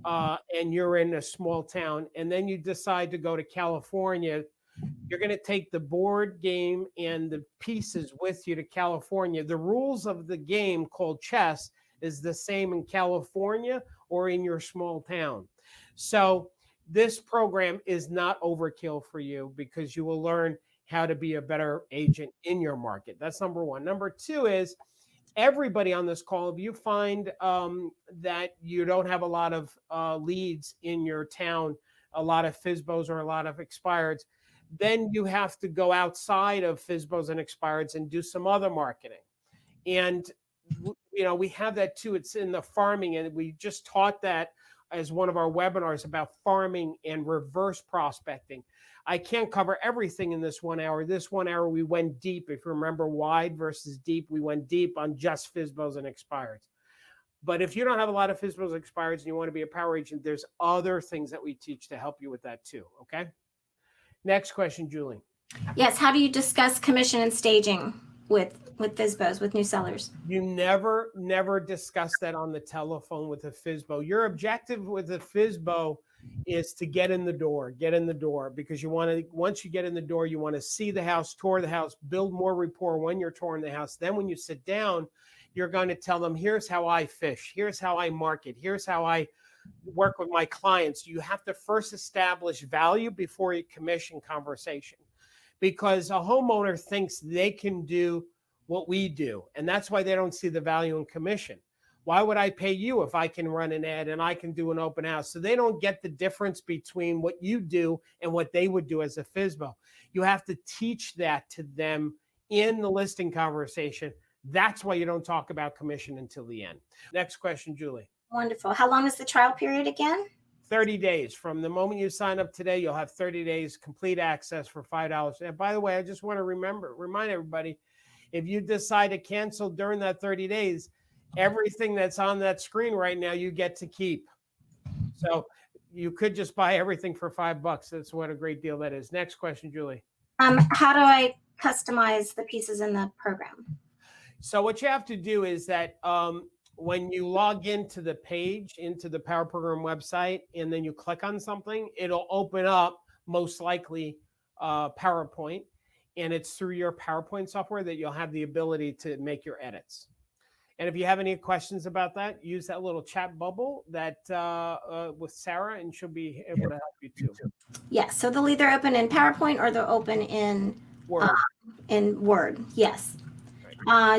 and you're in a small town, and then you decide to go to California, you're going to take the board game and the pieces with you to California. The rules of the game called chess is the same in California or in your small town. So this program is not overkill for you because you will learn how to be a better agent in your market. That's number one. Number two is everybody on this call, if you find that you don't have a lot of leads in your town, a lot of FSBOs or a lot of expireds, then you have to go outside of FSBOs and expireds and do some other marketing. And, you know, we have that too. It's in the farming. And we just taught that as one of our webinars about farming and reverse prospecting. I can't cover everything in this 1 hour. This 1 hour, we went deep. If you remember wide versus deep, we went deep on just FSBOs and expireds. But if you don't have a lot of FSBOs and expireds and you want to be a power agent, there's other things that we teach to help you with that too. Okay. Next question, Julie. Yes. How do you discuss commission and staging with FSBOs, with new sellers? You never discuss that on the telephone with a FSBO. Your objective with a FSBO is to get in the door, because you want to, once you get in the door, you want to see the house, tour the house, build more rapport when you're touring the house. Then when you sit down, you're going to tell them, here's how I fish, here's how I market, here's how I work with my clients. You have to first establish value before you commission conversation, because a homeowner thinks they can do what we do. And that's why they don't see the value in commission. Why would I pay you if I can run an ad and I can do an open house? So they don't get the difference between what you do and what they would do as a FSBO. You have to teach that to them in the listing conversation. That's why you don't talk about commission until the end. Next question, Julie. Wonderful. How long is the trial period again? 30 days. From the moment you sign up today, you'll have 30 days complete access for $5. And by the way, I just want to remind everybody, if you decide to cancel during that 30 days, everything that's on that screen right now, you get to keep. So you could just buy everything for $5. That's what a great deal that is. Next question, Julie. How do I customize the pieces in the program? So what you have to do is that when you log into the page, into the Power Program website, and then you click on something, it'll open up most likely PowerPoint. And it's through your PowerPoint software that you'll have the ability to make your edits. And if you have any questions about that, use that little chat bubble that with Sarah, and she'll be able to help you too. Yes. So they'll either open in PowerPoint or they'll open in Word. Yes.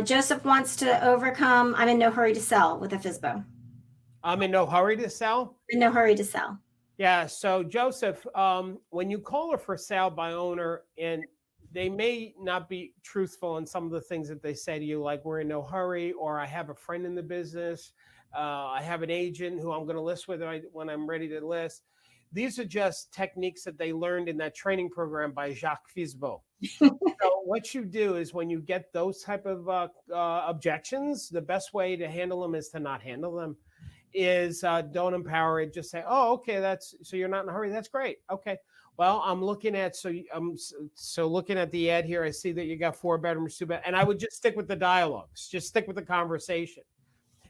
Joseph wants to overcome, I'm in no hurry to sell with a FSBO. I'm in no hurry to sell? In no hurry to sell. Yeah. So Joseph, when you call a for sale by owner, and they may not be truthful in some of the things that they say to you, like we're in no hurry, or I have a friend in the business, I have an agent who I'm going to list with when I'm ready to list. These are just techniques that they learned in that training program by Jacques FSBO. So what you do is when you get those type of objections, the best way to handle them is to not handle them. is don't empower it. Just say, oh, okay, that's so you're not in a hurry. That's great. Okay. Well, I'm looking at so looking at the ad here. I see that you got 4 bedrooms, 2 bed, and I would just stick with the dialogues. Just stick with the conversation.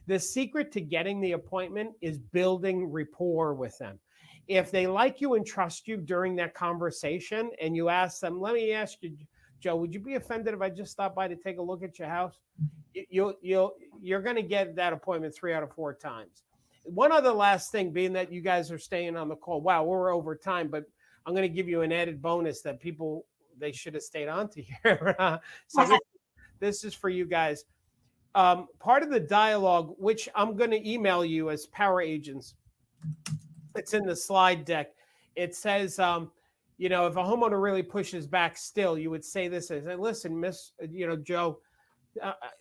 The secret to getting the appointment is building rapport with them. If they like you and trust you during that conversation, and you ask them, let me ask you, Joe, would you be offended if I just stopped by to take a look at your house? You're going to get that appointment 3 out of 4 times. One other last thing, being that you guys are staying on the call. Wow, we're over time, but I'm going to give you an added bonus that people, they should have stayed on to here. So this is for you guys. Part of the dialogue, which I'm going to email you as power agents, it's in the slide deck. It says, if a homeowner really pushes back still, you would say this, as, listen, Miss, Joe,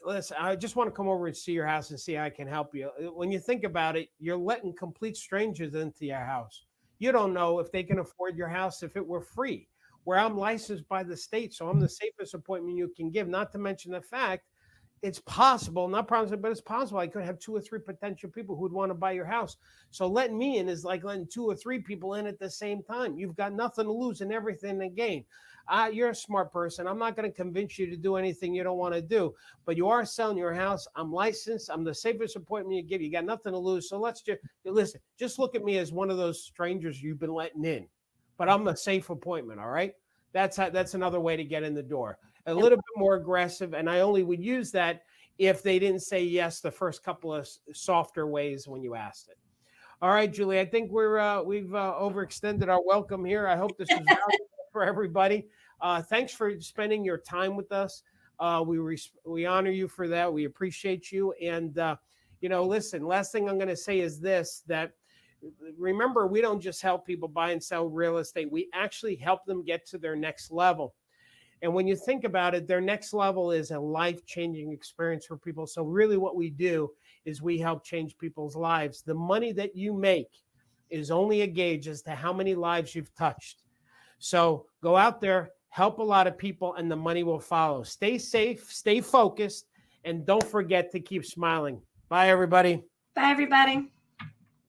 listen, I just want to come over and see your house and see how I can help you. When you think about it, you're letting complete strangers into your house. You don't know if they can afford your house if it were free, where I'm licensed by the state. So I'm the safest appointment you can give, not to mention the fact it's possible, not promising, but it's possible I could have 2 or 3 potential people who would want to buy your house. So letting me in is like letting 2 or 3 people in at the same time. You've got nothing to lose and everything to gain. You're a smart person. I'm not going to convince you to do anything you don't want to do, but you are selling your house. I'm licensed. I'm the safest appointment you give. You got nothing to lose. So let's just listen. Just look at me as one of those strangers you've been letting in, but I'm a safe appointment. All right. That's another way to get in the door. A little bit more aggressive, and I only would use that if they didn't say yes the first couple of softer ways when you asked it. All right, Julie, I think we've overextended our welcome here. I hope this was valuable for everybody. Thanks for spending your time with us. We honor you for that. We appreciate you. And listen, last thing I'm going to say is this: that remember, we don't just help people buy and sell real estate. We actually help them get to their next level. And when you think about it, their next level is a life-changing experience for people. So really what we do is we help change people's lives. The money that you make is only a gauge as to how many lives you've touched. So go out there, help a lot of people, and the money will follow. Stay safe, stay focused, and don't forget to keep smiling. Bye, everybody. Bye, everybody.